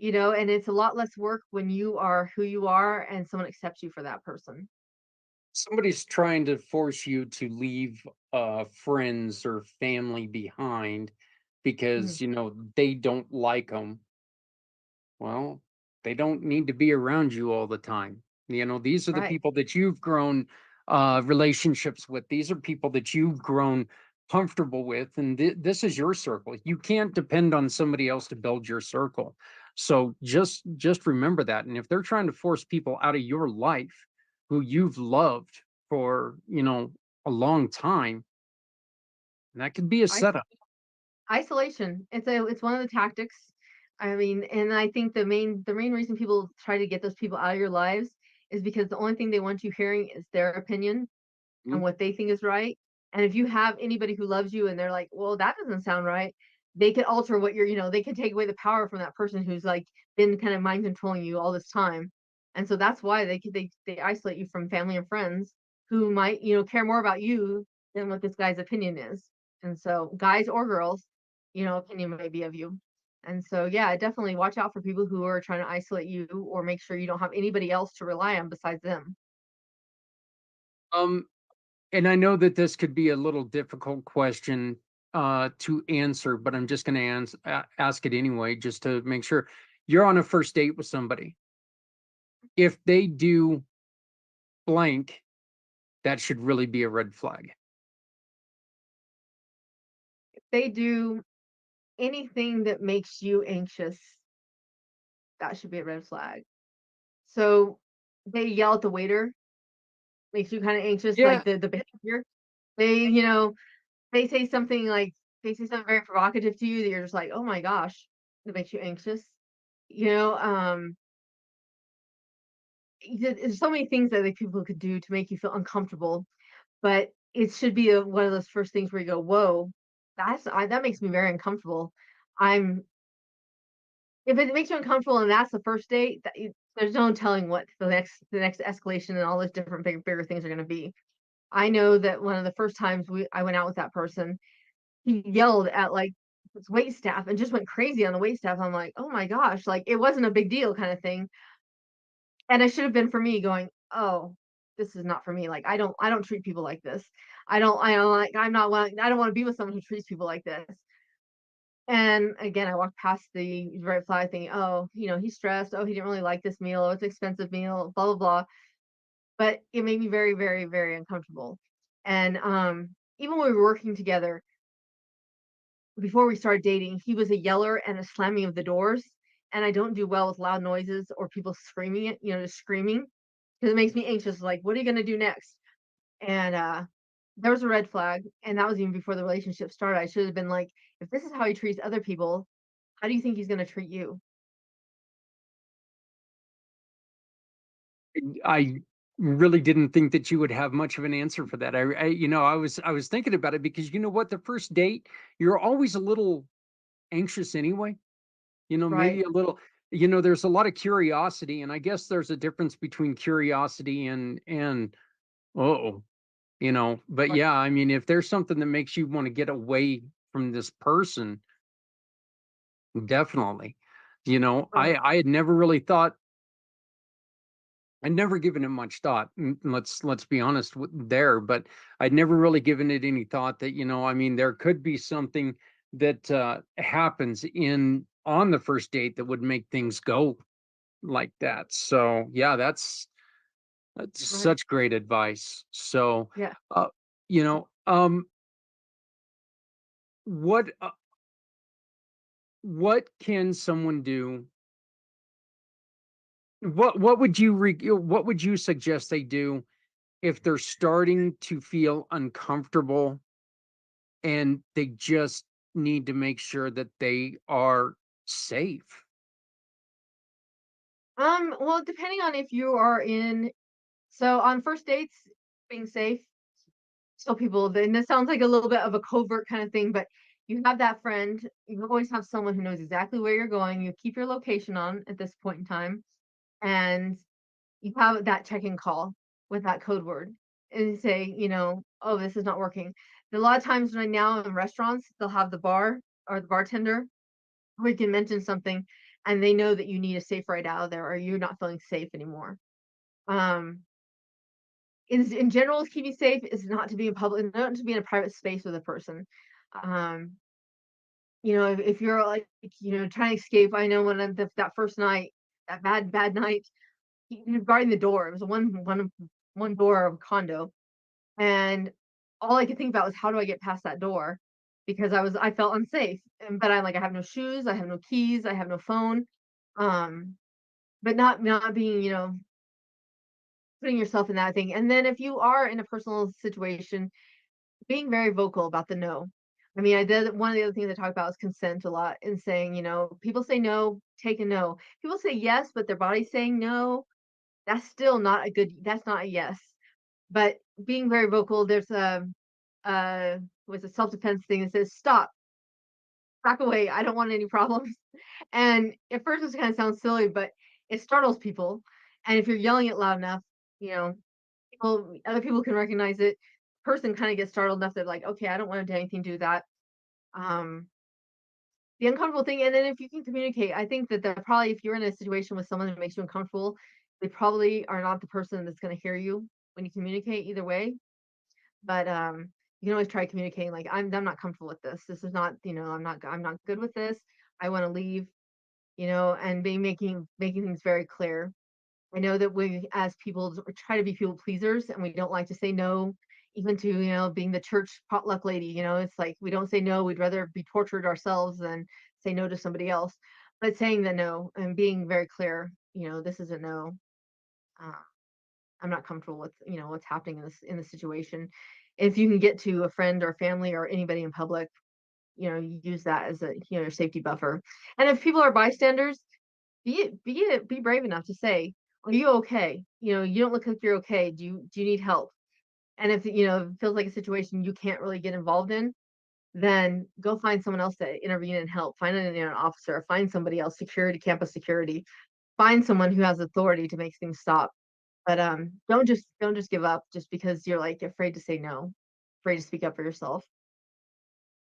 and it's a lot less work when you are who you are and someone accepts you for that person. Somebody's trying to force you to leave friends or family behind Mhm. because they don't like them. Well, they don't need to be around you all the time. These are the Right. people that you've grown relationships with. These are people that you've grown comfortable with, and this is your circle. You can't depend on somebody else to build your circle. So just remember that. And if they're trying to force people out of your life who you've loved for a long time, that could be a Is setup. isolation. It's one of the tactics. I mean, and I think the main reason people try to get those people out of your lives is because the only thing they want you hearing is their opinion and Mhm. what they think is right. And if you have anybody who loves you and they're like, well, that doesn't sound right, they could alter they can take away the power from that person who's like been kind of mind controlling you all this time. And so that's why they isolate you from family and friends who might, care more about you than what this guy's opinion is. And so guys or girls, opinion may be of you. And so yeah, definitely watch out for people who are trying to isolate you or make sure you don't have anybody else to rely on besides them. Um, and I know that this could be a little difficult question to answer, but I'm just going to ask it anyway, just to make sure. You're on a first date with somebody. If they do blank, that should really be a red flag? They do anything that makes you anxious, that should be a red flag. So they yell at the waiter, makes you kind of anxious, Yeah. like the behavior. They, you know, they say something like they say something very provocative to you that you're just like, oh my gosh, that makes you anxious. You know, there's so many things that the people could do to make you feel uncomfortable, but it should be one of those first things where you go, whoa, that makes me very uncomfortable. I'm If it makes you uncomfortable and that's the first date, there's no telling what the next escalation and all those different bigger things are going to be. I know that one of the first times I went out with that person, he yelled at like his wait staff and just went crazy on the wait staff. I'm like, oh my gosh, like it wasn't a big deal kind of thing. And it should have been for me going, oh, this is not for me. Like I don't treat people like this. I don't want to be with someone who treats people like this. And again, I walked past the red flag thinking, oh, he's stressed. Oh, he didn't really like this meal. Oh, it's an expensive meal, blah, blah, blah. But it made me very, very, very uncomfortable. And even when we were working together, before we started dating, he was a yeller and a slamming of the doors. And I don't do well with loud noises or people screaming just screaming because it makes me anxious. Like, what are you going to do next? And there was a red flag. And that was even before the relationship started. I should have been like, if this is how he treats other people, how do you think he's going to treat you? I really didn't think that you would have much of an answer for that. I was thinking about it because you know what, the first date, you're always a little anxious anyway. Right. Maybe a little. There's a lot of curiosity, and I guess there's a difference between curiosity and oh, But Right. yeah, I mean, if there's something that makes you want to get away from this person, definitely. Right. I had never really thought I'd never given it much thought. Let's be honest there, but I'd never really given it any thought that, I mean, there could be something that happens in on the first date that would make things go like that. So yeah, that's Right. such great advice. So, Yeah. uh, you know, um, what what can someone do? What would you suggest they do if they're starting to feel uncomfortable and they just need to make sure that they are safe? Well, depending on if you are in so on first dates, being safe, tell people then this sounds like a little bit of a covert kind of thing, but you have that friend, you always have someone who knows exactly where you're going. You keep your location on at this point in time, and you have that check-in call with that code word and say, oh, this is not working. A lot of times right now in restaurants, they'll have the bar or the bartender we can mention something and they know that you need a safe ride out of there or you're not feeling safe anymore. Um, in general, keeping safe is not to be in public, not to be in a private space with a person. Um, if you're like, trying to escape, I know when that first night, that bad night, guarding the door. It was one door of a condo, and all I could think about was how do I get past that door because I felt unsafe. But I'm like, I have no shoes, I have no keys, I have no phone. Um, but not being, putting yourself in that thing. And then if you are in a personal situation, being very vocal about the no. I mean, I did one of the other things I talk about is consent a lot and saying, people say no, take a no. People say yes, but their body's saying no. That's not a yes. But being very vocal, there's uh was a self-defense thing that says stop, back away. I don't want any problems. And at first it kind of sounds silly, but it startles people. And if you're yelling it loud enough, you know, other people can recognize it. Person kind of gets startled enough. They're like, okay, I don't want to do anything to do that. Um, the uncomfortable thing, and then if you can communicate, I think that they're probably if you're in a situation with someone that makes you uncomfortable, they probably are not the person that's going to hear you when you communicate either way. But you can always try communicating like I'm not comfortable with this. This is not, I'm not good with this. I want to leave, and be making things very clear. I know that we as people try to be people pleasers and we don't like to say no, even to, being the church potluck lady, it's like we don't say no. We'd rather be tortured ourselves than say no to somebody else. But saying the no and being very clear, this is a no. Uh, I'm not comfortable with, what's happening in the situation. If you can get to a friend or family or anybody in public, you use that as a, your safety buffer. And if people are bystanders, be brave enough to say, "Are you okay? You don't look like you're okay. Do you need help?" And if it feels like a situation you can't really get involved in, then go find someone else to intervene and help. Find an officer, find somebody else, security, campus security. Find someone who has authority to make things stop. But don't just give up just because you're like afraid to say no, afraid to speak up for yourself.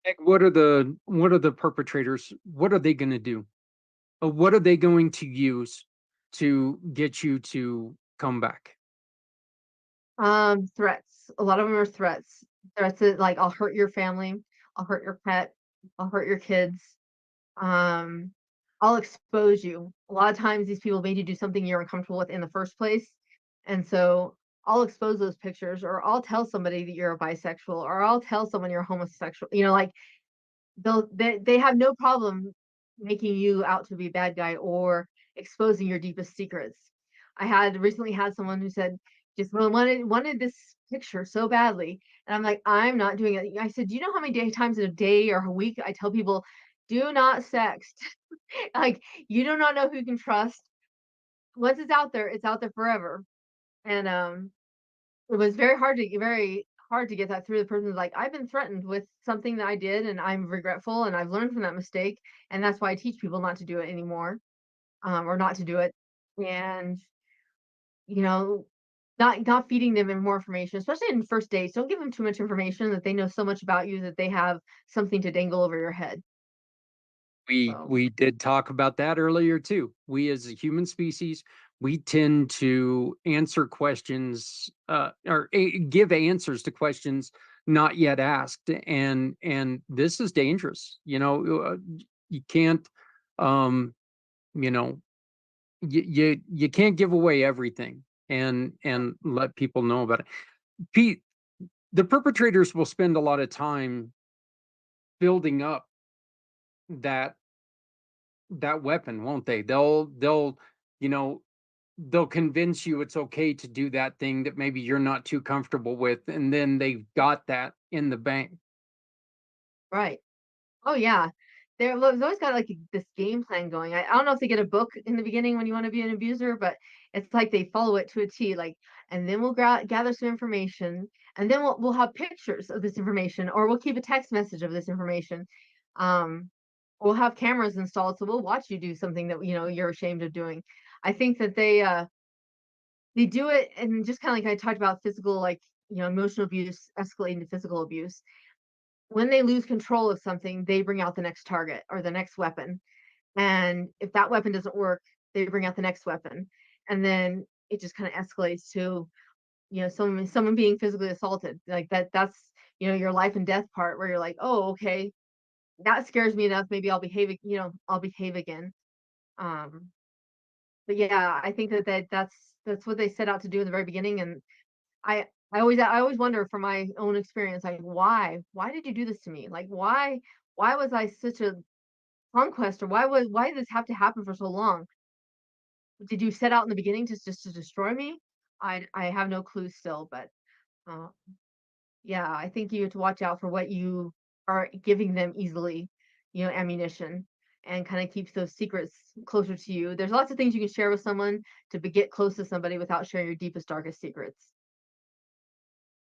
Like, what are the perpetrators? What are they going to do? What are they going to use to get you to come back? Threats. A lot of them are threats. Threats that like I'll hurt your family, I'll hurt your pet, I'll hurt your kids. Um, I'll expose you. A lot of times these people made you do something you're uncomfortable with in the first place. And so I'll expose those pictures or I'll tell somebody that you're a bisexual or I'll tell someone you're homosexual. Like they have no problem making you out to be a bad guy or exposing your deepest secrets. I had recently had someone who said just wanted this picture so badly, and I'm like, I'm not doing it. I said, do you know how many times in a day or a week I tell people, do not sext. Like you do not know who you can trust. Once it's out there forever. And it was very hard to get that through. The person's like, "I've been threatened with something that I did, and I'm regretful, and I've learned from that mistake, and that's why I teach people not to do it anymore, or not to do it." And, you know, not feeding them in more information, especially in first dates. Don't give them too much information that they know so much about you that they have something to dangle over your head. We So, we did talk about that earlier too. We as a human species, we tend to answer questions or give answers to questions not yet asked, and this is dangerous. You can't, um, you know, you can't give away everything and let people know about it. Pete, the perpetrators will spend a lot of time building up that weapon, won't they? You know, they'll convince you it's okay to do that thing that maybe you're not too comfortable with, and then they've got that in the bank. right. Oh, yeah. There's always got, like, this game plan going. I don't know if they get a book in the beginning when you wanna be an abuser, but it's like they follow it to a T, like, and then we'll gather some information, and then we'll have pictures of this information, or we'll keep a text message of this information. Um, we'll have cameras installed, so we'll watch you do something that, you're ashamed of doing. I think that they do it and just kinda like I talked about physical, like, emotional abuse escalating to physical abuse. When they lose control of something, they bring out the next target or the next weapon. And if that weapon doesn't work, they bring out the next weapon. And then it just kind of escalates to, someone being physically assaulted. Like that's, your life and death part where you're like, "Oh, okay. That scares me enough. Maybe I'll behave again." Um, but yeah, I think that's what they set out to do in the very beginning. And I always wonder from my own experience, like, why did you do this to me? Like, why was I such a conquest, or why did this have to happen for so long? Did you set out in the beginning to just to destroy me? I have no clue still, but uh, yeah, I think you have to watch out for what you are giving them easily, ammunition, and kind of keeps those secrets closer to you. There's lots of things you can share with someone to get close to somebody without sharing your deepest, darkest secrets.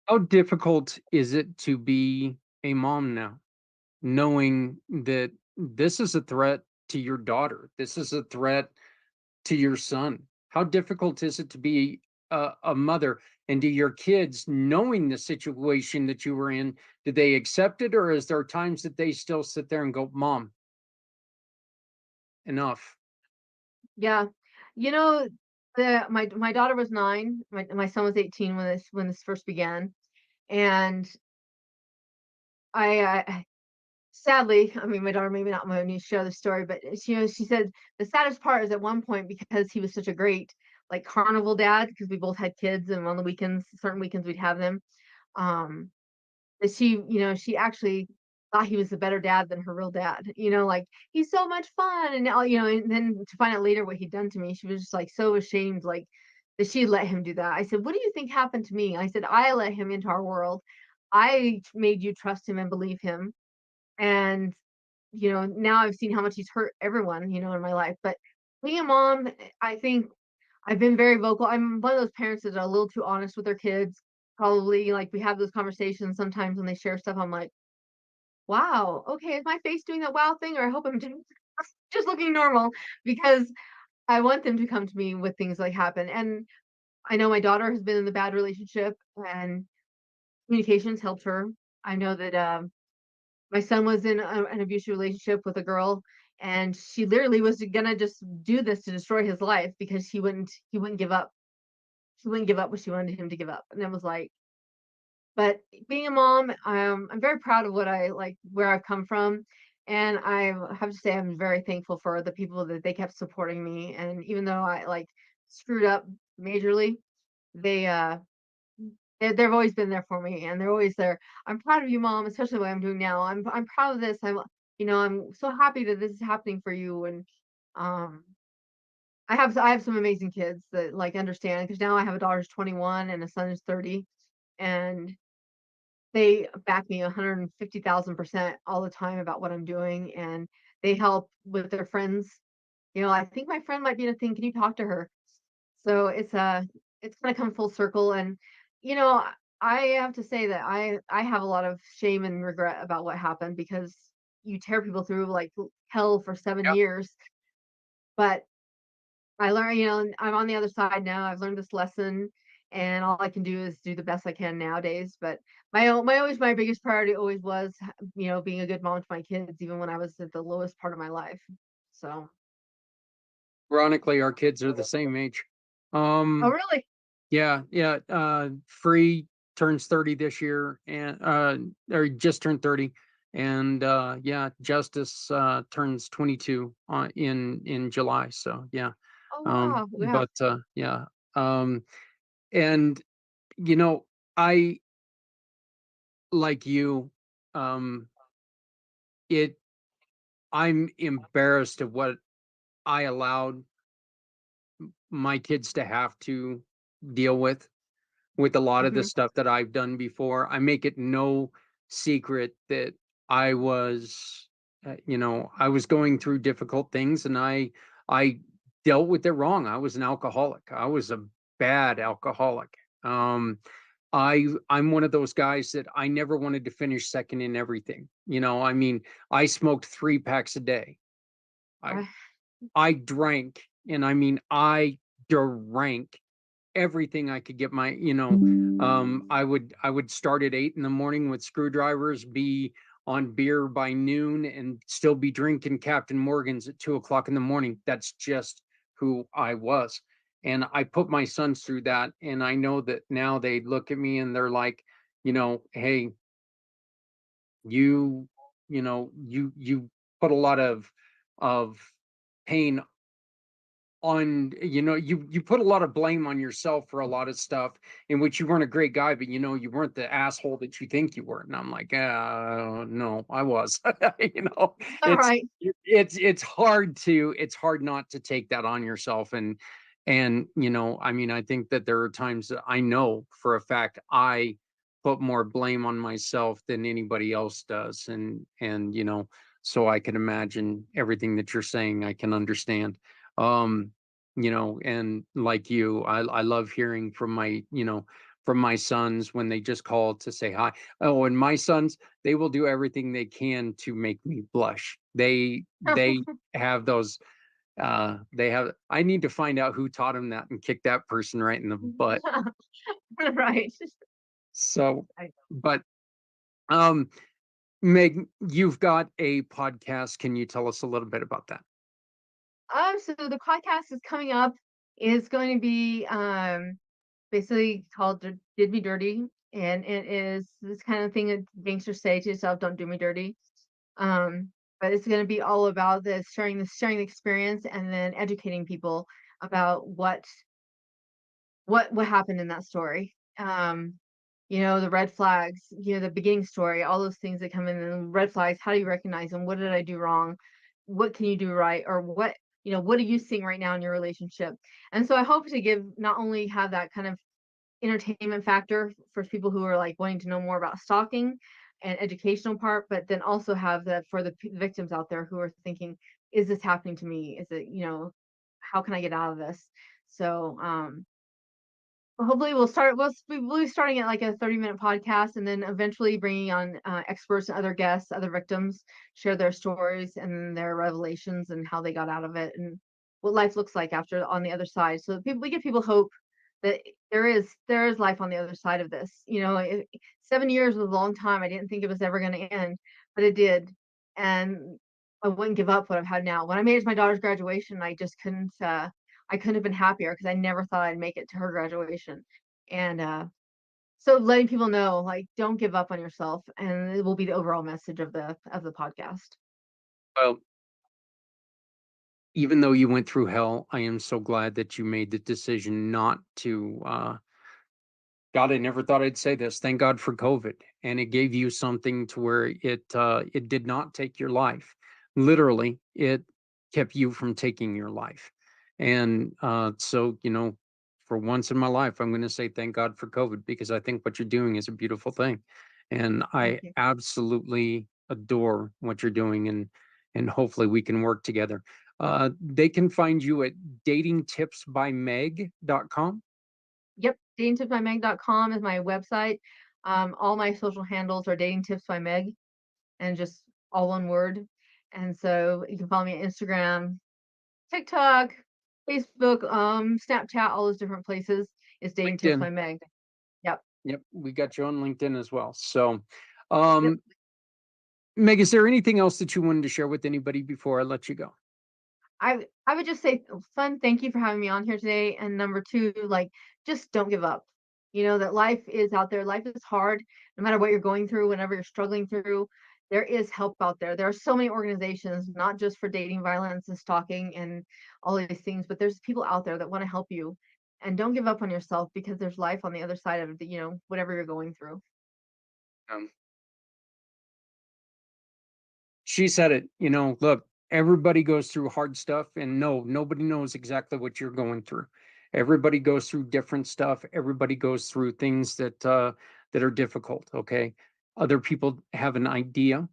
How difficult is it to be a mom now, knowing that this is a threat to your daughter? This is a threat to your son. How difficult is it to be a mother? And do your kids, knowing the situation that you were in, do they accept it, or is there times that they still sit there and go, "Mom, enough"? Yeah. You know, my daughter was 9, my son was 18 when this first began, and I sadly, I mean, my daughter maybe not want me to share the story, but she said the saddest part is at one point because he was such a great like carnival dad because we both had kids, and on the weekends, certain weekends we'd have them. Um, that she actually thought he was a better dad than her real dad. Like he's so much fun, and all, and then to find out later what he'd done to me, she was just like so ashamed, like that she let him do that. I said, "What do you think happened to me?" I said, "I let him into our world. I made you trust him and believe him, and now I've seen how much he's hurt everyone, in my life." But being a mom, I think I've been very vocal. I'm one of those parents that are a little too honest with their kids. Probably, like, we have those conversations sometimes when they share stuff. I'm like, wow, okay, is my face doing that wow thing? Or I hope I'm just looking normal, because I want them to come to me with things like happen. And I know my daughter has been in the bad relationship, and communications helped her. I know that my son was in an abusive relationship with a girl, and she literally was gonna just do this to destroy his life because he wouldn't give up. She wouldn't give up what she wanted him to give up. And it was like, but being a mom, I'm very proud of what I like, where I've come from. And I have to say, I'm very thankful for the people that they kept supporting me. And even though I like screwed up majorly, they, they've always been there for me, and they're always there. I'm proud of you, mom, especially what I'm doing now. I'm proud of this. I'm so happy that this is happening for you. And um, I have some amazing kids that like understand, because now I have a daughter who's 21 and a son who's 30, and they back me 150,000% all the time about what I'm doing, and they help with their friends. I think my friend might be in a thing. Can you talk to her? So it's gonna come full circle. And you know, I have to say that I have a lot of shame and regret about what happened, because you tear people through like hell for 7 years. But I learned, and I'm on the other side now. I've learned this lesson, and all I can do is do the best I can nowadays. But my biggest priority always was, being a good mom to my kids, even when I was at the lowest part of my life. So, Ironically, our kids are the same age. oh Um, really? yeah, yeah. Free turns 30 this year, and or just turned 30. And yeah, Justice turns 22 in July. So yeah. Oh wow, yeah. But yeah. Um, and you know, I like you, um, it I'm embarrassed of what I allowed my kids to have to deal with a lot of the Hmm. stuff that I've done before. I make it no secret that I was, I was going through difficult things, and I dealt with it wrong. I was an alcoholic. I was a bad alcoholic. Um, I'm one of those guys that I never wanted to finish second in everything. I mean, I smoked 3 packs a day. I I, I drank, and I mean I drank everything I could get I would start at 8 in the morning with screwdrivers, be on beer by noon, and still be drinking Captain Morgan's at 2 o'clock in the morning. That's just who I was. And I put my sons through that. And I know that now they look at me and they're like, hey, you, you put a lot of pain on, you put a lot of blame on yourself for a lot of stuff in which you weren't a great guy, but you weren't the asshole that you think you were. And I'm like, no, I was. you know all it's right. it's hard not to take that on yourself. And I mean, I think that there are times that I know for a fact I put more blame on myself than anybody else does. And so I can imagine everything that you're saying. I can understand. And like you, I love hearing from my sons when they just call to say hi. Oh, and my sons, they will do everything they can to make me blush. They have those they have I need to find out who taught them that and kick that person right in the butt. Right. So, but um Meg, you've got a podcast. Can you tell us a little bid about that? So the podcast is coming up. It's going to be basically called "Did Me Dirty," and it is this kind of thing that gangsters say to yourself: "Don't do me dirty." Um, but it's going to be all about this sharing the experience, and then educating people about what. what happened in that story. The red flags, the beginning story, all those things that come in, and red flags, how do you recognize them? What did I do wrong? What can you do right? Or what are you seeing right now in your relationship? And so I hope to not only have that kind of entertainment factor for people who are like wanting to know more about stalking and educational part, but then also have that for the victims out there who are thinking, is this happening to me? Is it, how can I get out of this? So, hopefully we'll be starting at like a 30-minute podcast, and then eventually bringing on experts and other guests, other victims, share their stories and their revelations and how they got out of it and what life looks like after on the other side. So we give people hope that there is life on the other side of this. 7 years was a long time. I didn't think it was ever going to end, but it did. And I wouldn't give up what I've had now. When I made it to my daughter's graduation, I just couldn't. I couldn't have been happier because I never thought I'd make it to her graduation. And so letting people know, like, don't give up on yourself, and it will be the overall message of the podcast. Well, even though you went through hell, I am so glad that you made the decision not to. God, I never thought I'd say this. Thank God for COVID, and it gave you something to where it did not take your life. Literally, it kept you from taking your life. And so, for once in my life, I'm going to say thank God for COVID, because I think what you're doing is a beautiful thing, and Thank I you. absolutely adore what you're doing, and hopefully we can work together. They can find you at datingtipsbymeg.com. Yep, datingtipsbymeg.com is my website. All my social handles are dating tips by Meg, and just all one word. And so you can follow me on Instagram, TikTok, Facebook, Snapchat, all those different places. It's dating tips LinkedIn. by Meg. Yep. Yep, we got you on LinkedIn as well. So, Yep. Meg, is there anything else that you wanted to share with anybody before I let you go? I would just say, son, thank you for having me on here today. And number two, like, just don't give up. That life is out there. Life is hard, no matter what you're going through, whenever you're struggling through, there is help out there. There are so many organizations, not just for dating violence and stalking and all these things, but there's people out there that want to help you. And don't give up on yourself, because there's life on the other side of whatever you're going through. Um, she said it, look, everybody goes through hard stuff, and no, nobody knows exactly what you're going through. Everybody goes through different stuff. Everybody goes through things that are difficult. Okay. Other people have an idea,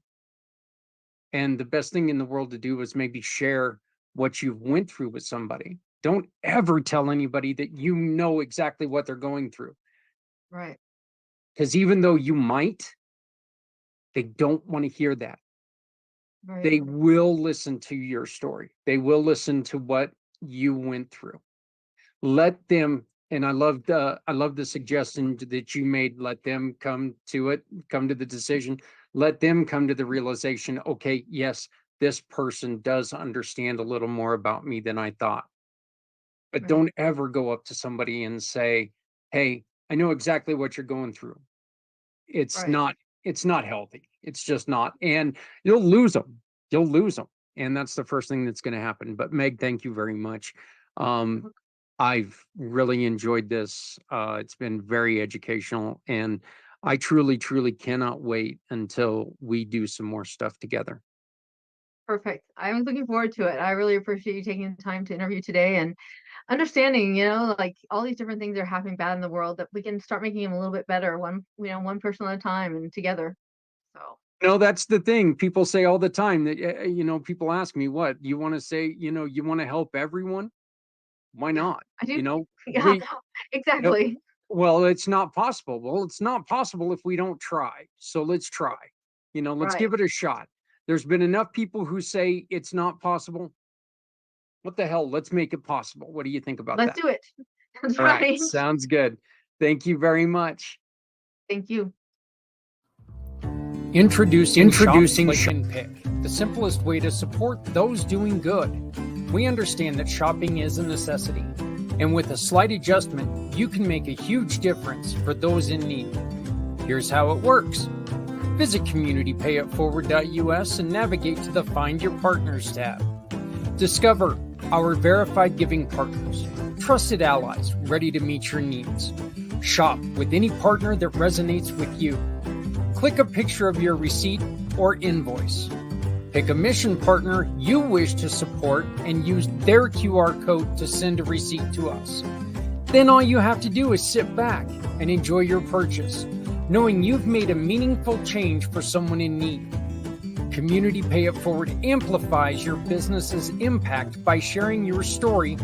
and the best thing in the world to do is maybe share what you've went through with somebody. Don't ever tell anybody that you know exactly what they're going through, Right. because even though you might, they don't want to hear that. Right. They will listen to your story. They will listen to what you went through. Let them, and I love the suggestion that you made. Let them come to it, come to the decision. Let them come to the realization, okay, yes, this person does understand a little more about me than I thought. But Right. don't ever go up to somebody and say, hey, I know exactly what you're going through. It's Right. not it's not healthy. It's just not. And you'll lose them. You'll lose them. And that's the first thing that's going to happen. But Meg, thank you very much. Um, I've really enjoyed this. It's been very educational, and I truly, truly cannot wait until we do some more stuff together. Perfect. I was looking forward to it. I really appreciate you taking the time to interview today and understanding, like, all these different things are happening bad in the world, that we can start making them a little bit better, one person at a time and together. So, No, that's the thing. People say all the time that, people ask me, what you want to say, you want to help everyone? Why yeah, not? I do. You know, Yeah, we, no, exactly. well, it's not possible. Well, it's not possible if we don't try. So let's try. Let's Right. give it a shot. There's been enough people who say it's not possible. What the hell? Let's make it possible. What do you think about Let's that? do it. That's All right. right. Sounds good. Thank you very much. Thank you. Introducing Shop, Click, and Pick, the simplest way to support those doing good. We understand that shopping is a necessity, and with a slight adjustment, you can make a huge difference for those in need. Here's how it works. Visit communitypayitforward.us and navigate to the Find Your Partners tab. Discover our verified giving partners, trusted allies ready to meet your needs. Shop with any partner that resonates with you. Click a picture of your receipt or invoice. Pick a mission partner you wish to support and use their QR code to send a receipt to us. Then all you have to do is sit back and enjoy your purchase, knowing you've made a meaningful change for someone in need. Community Pay It Forward amplifies your business's impact by sharing your story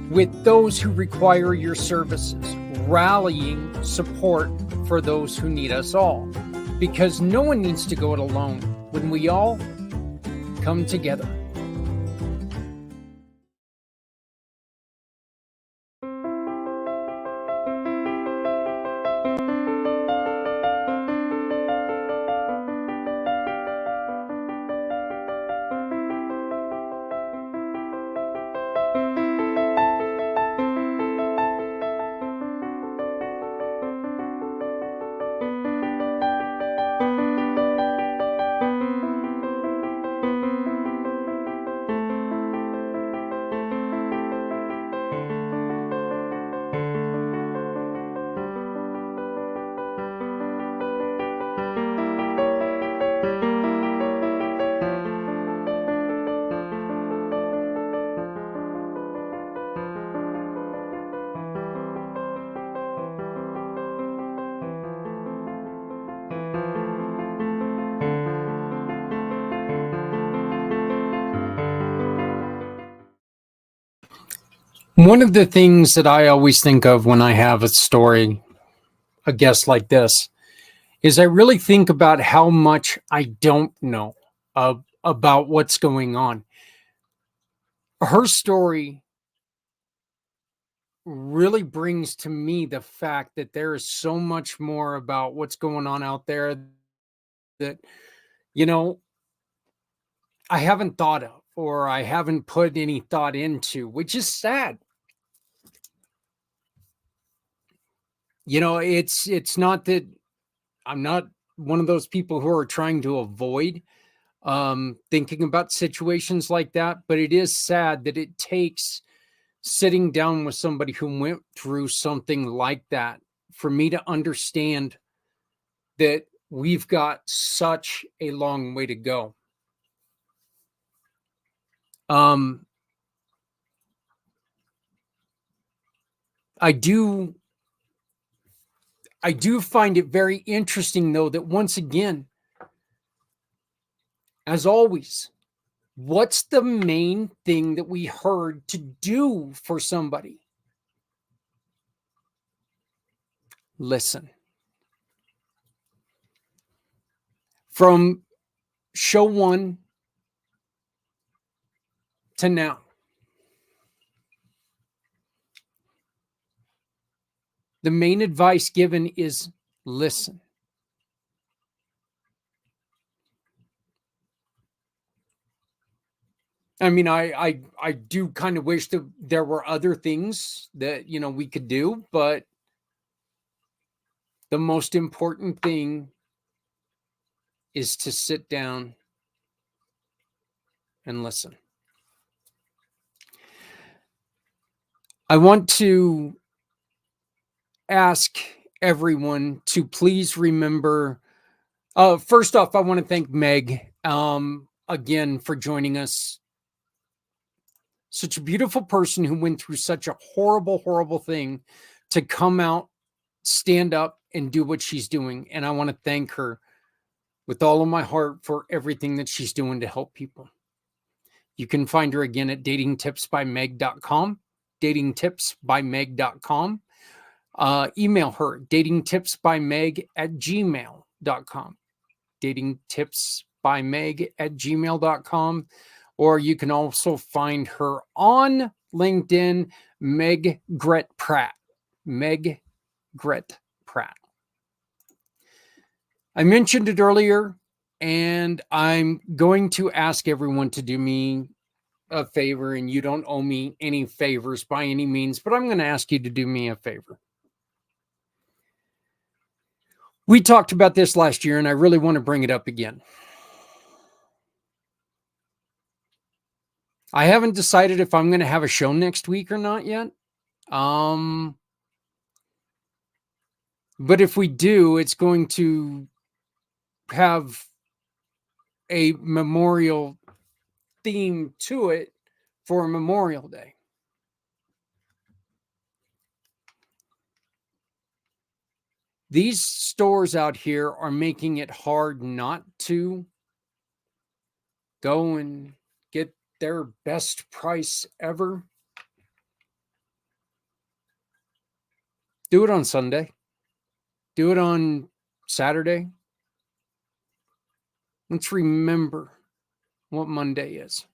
with those who require your services, rallying support for those who need us all. Because no one needs to go it alone when we all come together. One of the things that I always think of when I have a story, a guest like this, is I really think about how much I don't know about what's going on. Her story really brings to me the fact that there is so much more about what's going on out there that, you know, I haven't thought of or I haven't put any thought into, which is sad. It's not that I'm not one of those people who are trying to avoid thinking about situations like that, but it is sad that it takes sitting down with somebody who went through something like that for me to understand that we've got such a long way to go. I do find it very interesting, though, that once again, as always, what's the main thing that we heard to do for somebody? Listen. From show one to now, the main advice given is listen. I mean, I do kind of wish that there were other things that, we could do, but the most important thing is to sit down and listen. I want to ask everyone to please remember. First off, I want to thank Meg again for joining us. Such a beautiful person who went through such a horrible, horrible thing to come out, stand up, and do what she's doing. And I want to thank her with all of my heart for everything that she's doing to help people. You can find her again at datingtipsbymeg.com, datingtipsbymeg.com. Email her, datingtipsbymeg@gmail.com, datingtipsbymeg@gmail.com. Or you can also find her on LinkedIn, Meg Grett-Pratt. Meg Grett-Pratt. I mentioned it earlier, and I'm going to ask everyone to do me a favor, and you don't owe me any favors by any means, but I'm going to ask you to do me a favor. We talked about this last year, and I really want to bring it up again. I haven't decided if I'm going to have a show next week or not yet. But if we do, it's going to have a memorial theme to it for Memorial Day. These stores out here are making it hard not to go and get their best price ever. Do it on Sunday. Do it on Saturday. Let's remember what Monday is.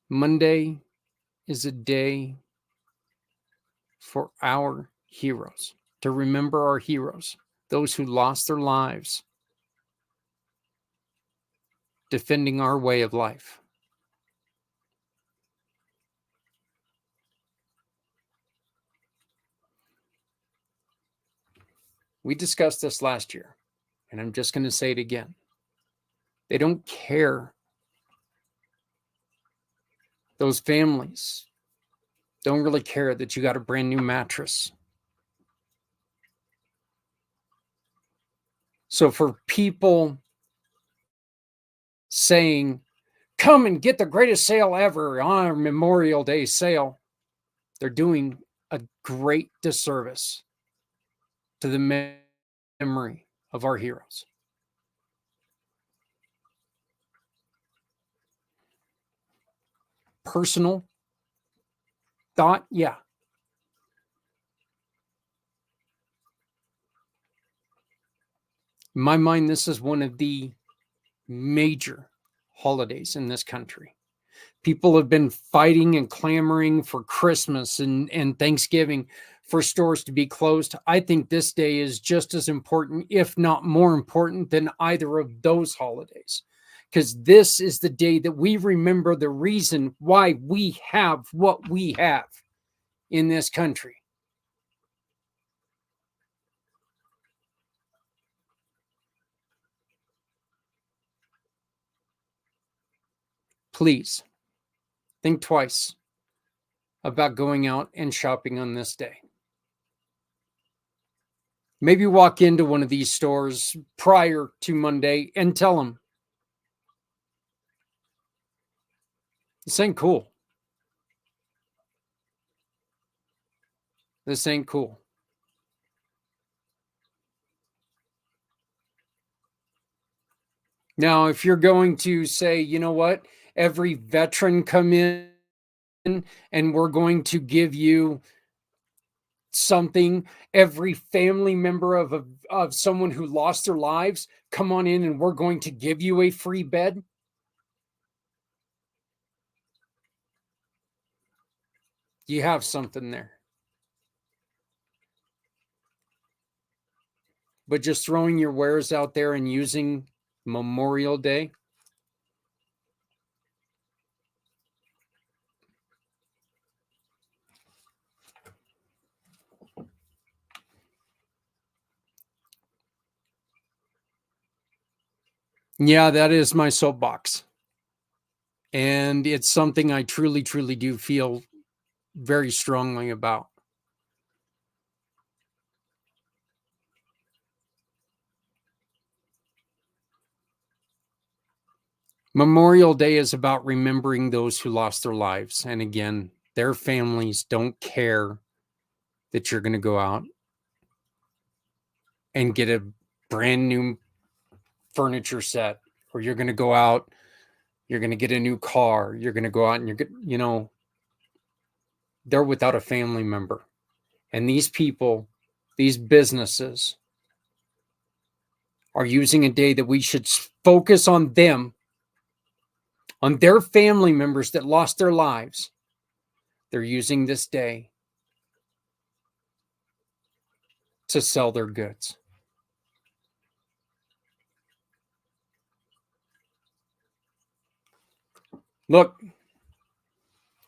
Monday is a day for our heroes, to remember our heroes, those who lost their lives defending our way of life. We discussed this last year, and I'm just going to say it again. They don't care. Those families don't really care that you got a brand new mattress. So for people saying, come and get the greatest sale ever on our Memorial Day sale, they're doing a great disservice to the memory of our heroes. Personal thought, yeah. In my mind, this is one of the major holidays in this country. People have been fighting and clamoring for Christmas and Thanksgiving for stores to be closed. I think this day is just as important, if not more important, than either of those holidays. Because this is the day that we remember the reason why we have what we have in this country. Please think twice about going out and shopping on this day. Maybe walk into one of these stores prior to Monday and tell them, this ain't cool. This ain't cool. Now, if you're going to say, you know what, every veteran come in and we're going to give you something, every family member of someone who lost their lives, come on in and we're going to give you a free bed. You have something there. But just throwing your wares out there and using Memorial Day, yeah, that is my soapbox. And it's something I truly, truly do feel very strongly about. Memorial Day is about remembering those who lost their lives. And again, their families don't care that you're going to go out and get a brand new furniture set, or you're going to go out, you're going to get a new car, you're going to go out and they're without a family member. And these people, these businesses are using a day that we should focus on them, on their family members that lost their lives. They're using this day to sell their goods. Look,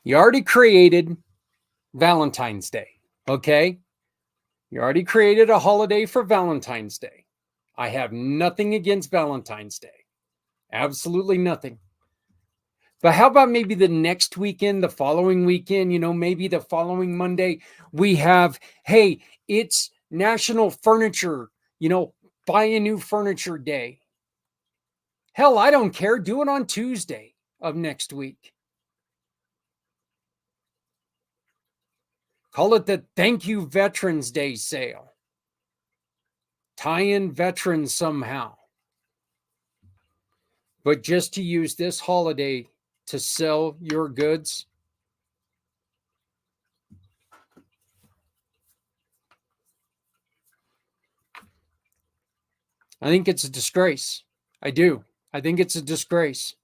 you already created Valentine's Day, okay? You already created a holiday for Valentine's Day. I have nothing against Valentine's Day. Absolutely nothing. But how about maybe the next weekend, the following weekend, maybe the following Monday, we have, hey, it's National Furniture, buy a new furniture day. Hell, I don't care. Do it on Tuesday of next week. Call it the Thank You Veterans Day sale. Tie in veterans somehow. But just to use this holiday to sell your goods, I think it's a disgrace. I do. I think it's a disgrace.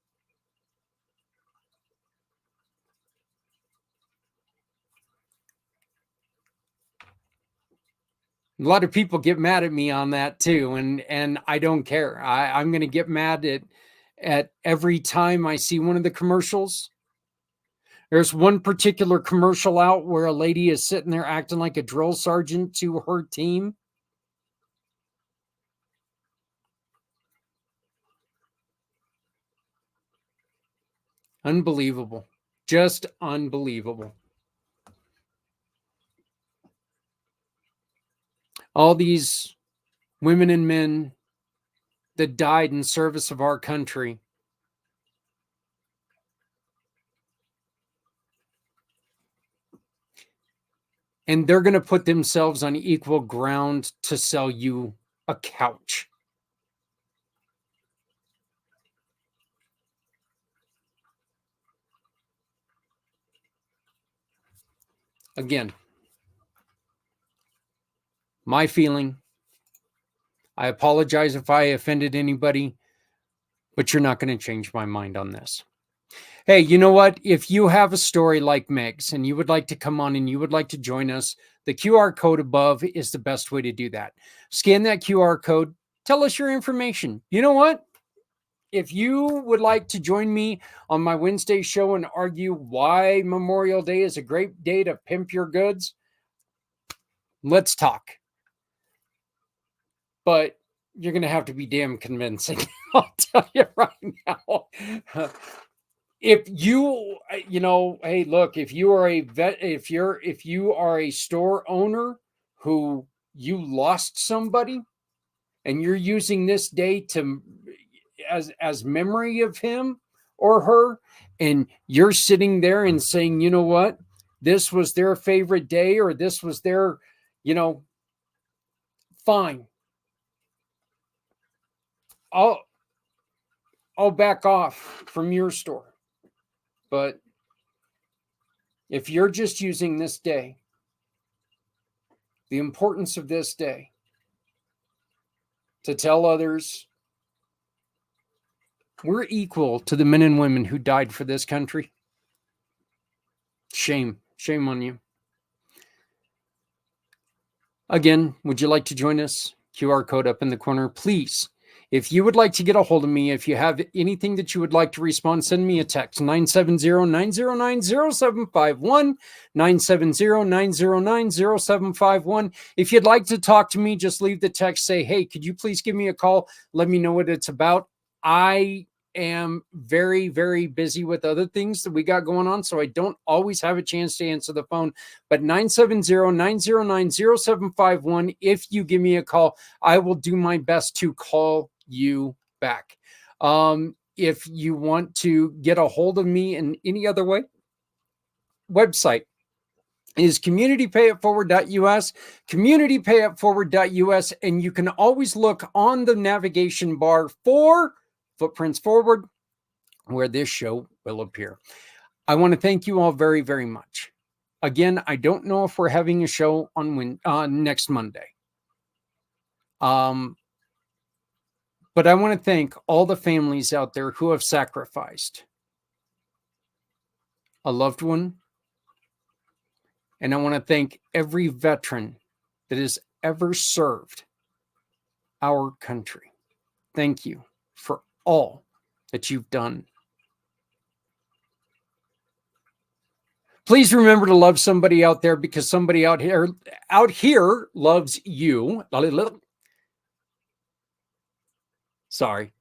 A lot of people get mad at me on that too, and I don't care. I'm going to get mad at every time I see one of the commercials. There's one particular commercial out where a lady is sitting there acting like a drill sergeant to her team. Unbelievable. Just unbelievable. All these women and men that died in service of our country. And they're going to put themselves on equal ground to sell you a couch. Again, my feeling. I apologize if I offended anybody, but you're not going to change my mind on this. Hey, you know what? If you have a story like Meg's and you would like to come on and you would like to join us, the QR code above is the best way to do that. Scan that QR code. Tell us your information. You know what? If you would like to join me on my Wednesday show and argue why Memorial Day is a great day to pimp your goods, let's talk. But you're going to have to be damn convincing. I'll tell you right now. If you, hey, look, if you are a vet, if you are a store owner who you lost somebody and you're using this day to as memory of him or her, and you're sitting there and saying, you know what, this was their favorite day, or this was their, fine. I'll back off from your store. But if you're just using this day, the importance of this day, to tell others we're equal to the men and women who died for this country, shame on you. Again, would you like to join us? QR code up in the corner, please. If you would like to get a hold of me, if you have anything that you would like to respond, send me a text, 970-909-0751, 970-909-0751. If you'd like to talk to me, just leave the text, say, hey, could you please give me a call? Let me know what it's about. I am very, very busy with other things that we got going on, so I don't always have a chance to answer the phone. But 970-909-0751, if you give me a call, I will do my best to call you back. If you want to get a hold of me in any other way, website is communitypayitforward.us, communitypayitforward.us, and you can always look on the navigation bar for Footprints Forward, where this show will appear. I want to thank you all very, very much. Again, I don't know if we're having a show on next Monday. But I want to thank all the families out there who have sacrificed a loved one. And I want to thank every veteran that has ever served our country. Thank you for all that you've done. Please remember to love somebody out there, because somebody out here loves you. Sorry.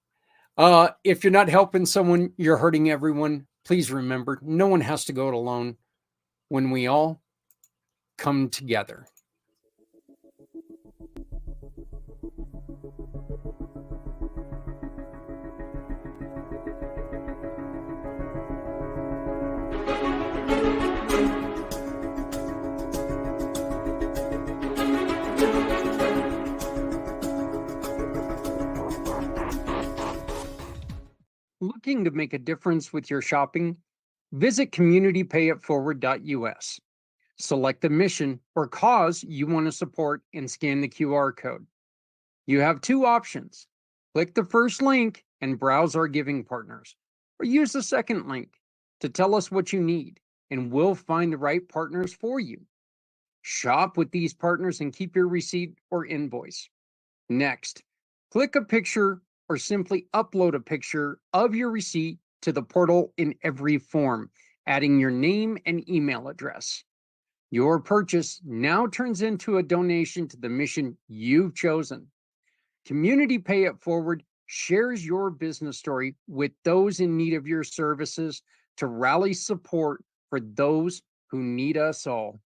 If you're not helping someone, you're hurting everyone. Please remember, no one has to go it alone when we all come together. Looking to make a difference with your shopping? Visit communitypayitforward.us. Select the mission or cause you want to support and scan the QR code. You have two options. Click the first link and browse our giving partners, or use the second link to tell us what you need, and we'll find the right partners for you. Shop with these partners and keep your receipt or invoice. Next, click a picture or simply upload a picture of your receipt to the portal in every form, adding your name and email address. Your purchase now turns into a donation to the mission you've chosen. Community Pay It Forward shares your business story with those in need of your services to rally support for those who need us all.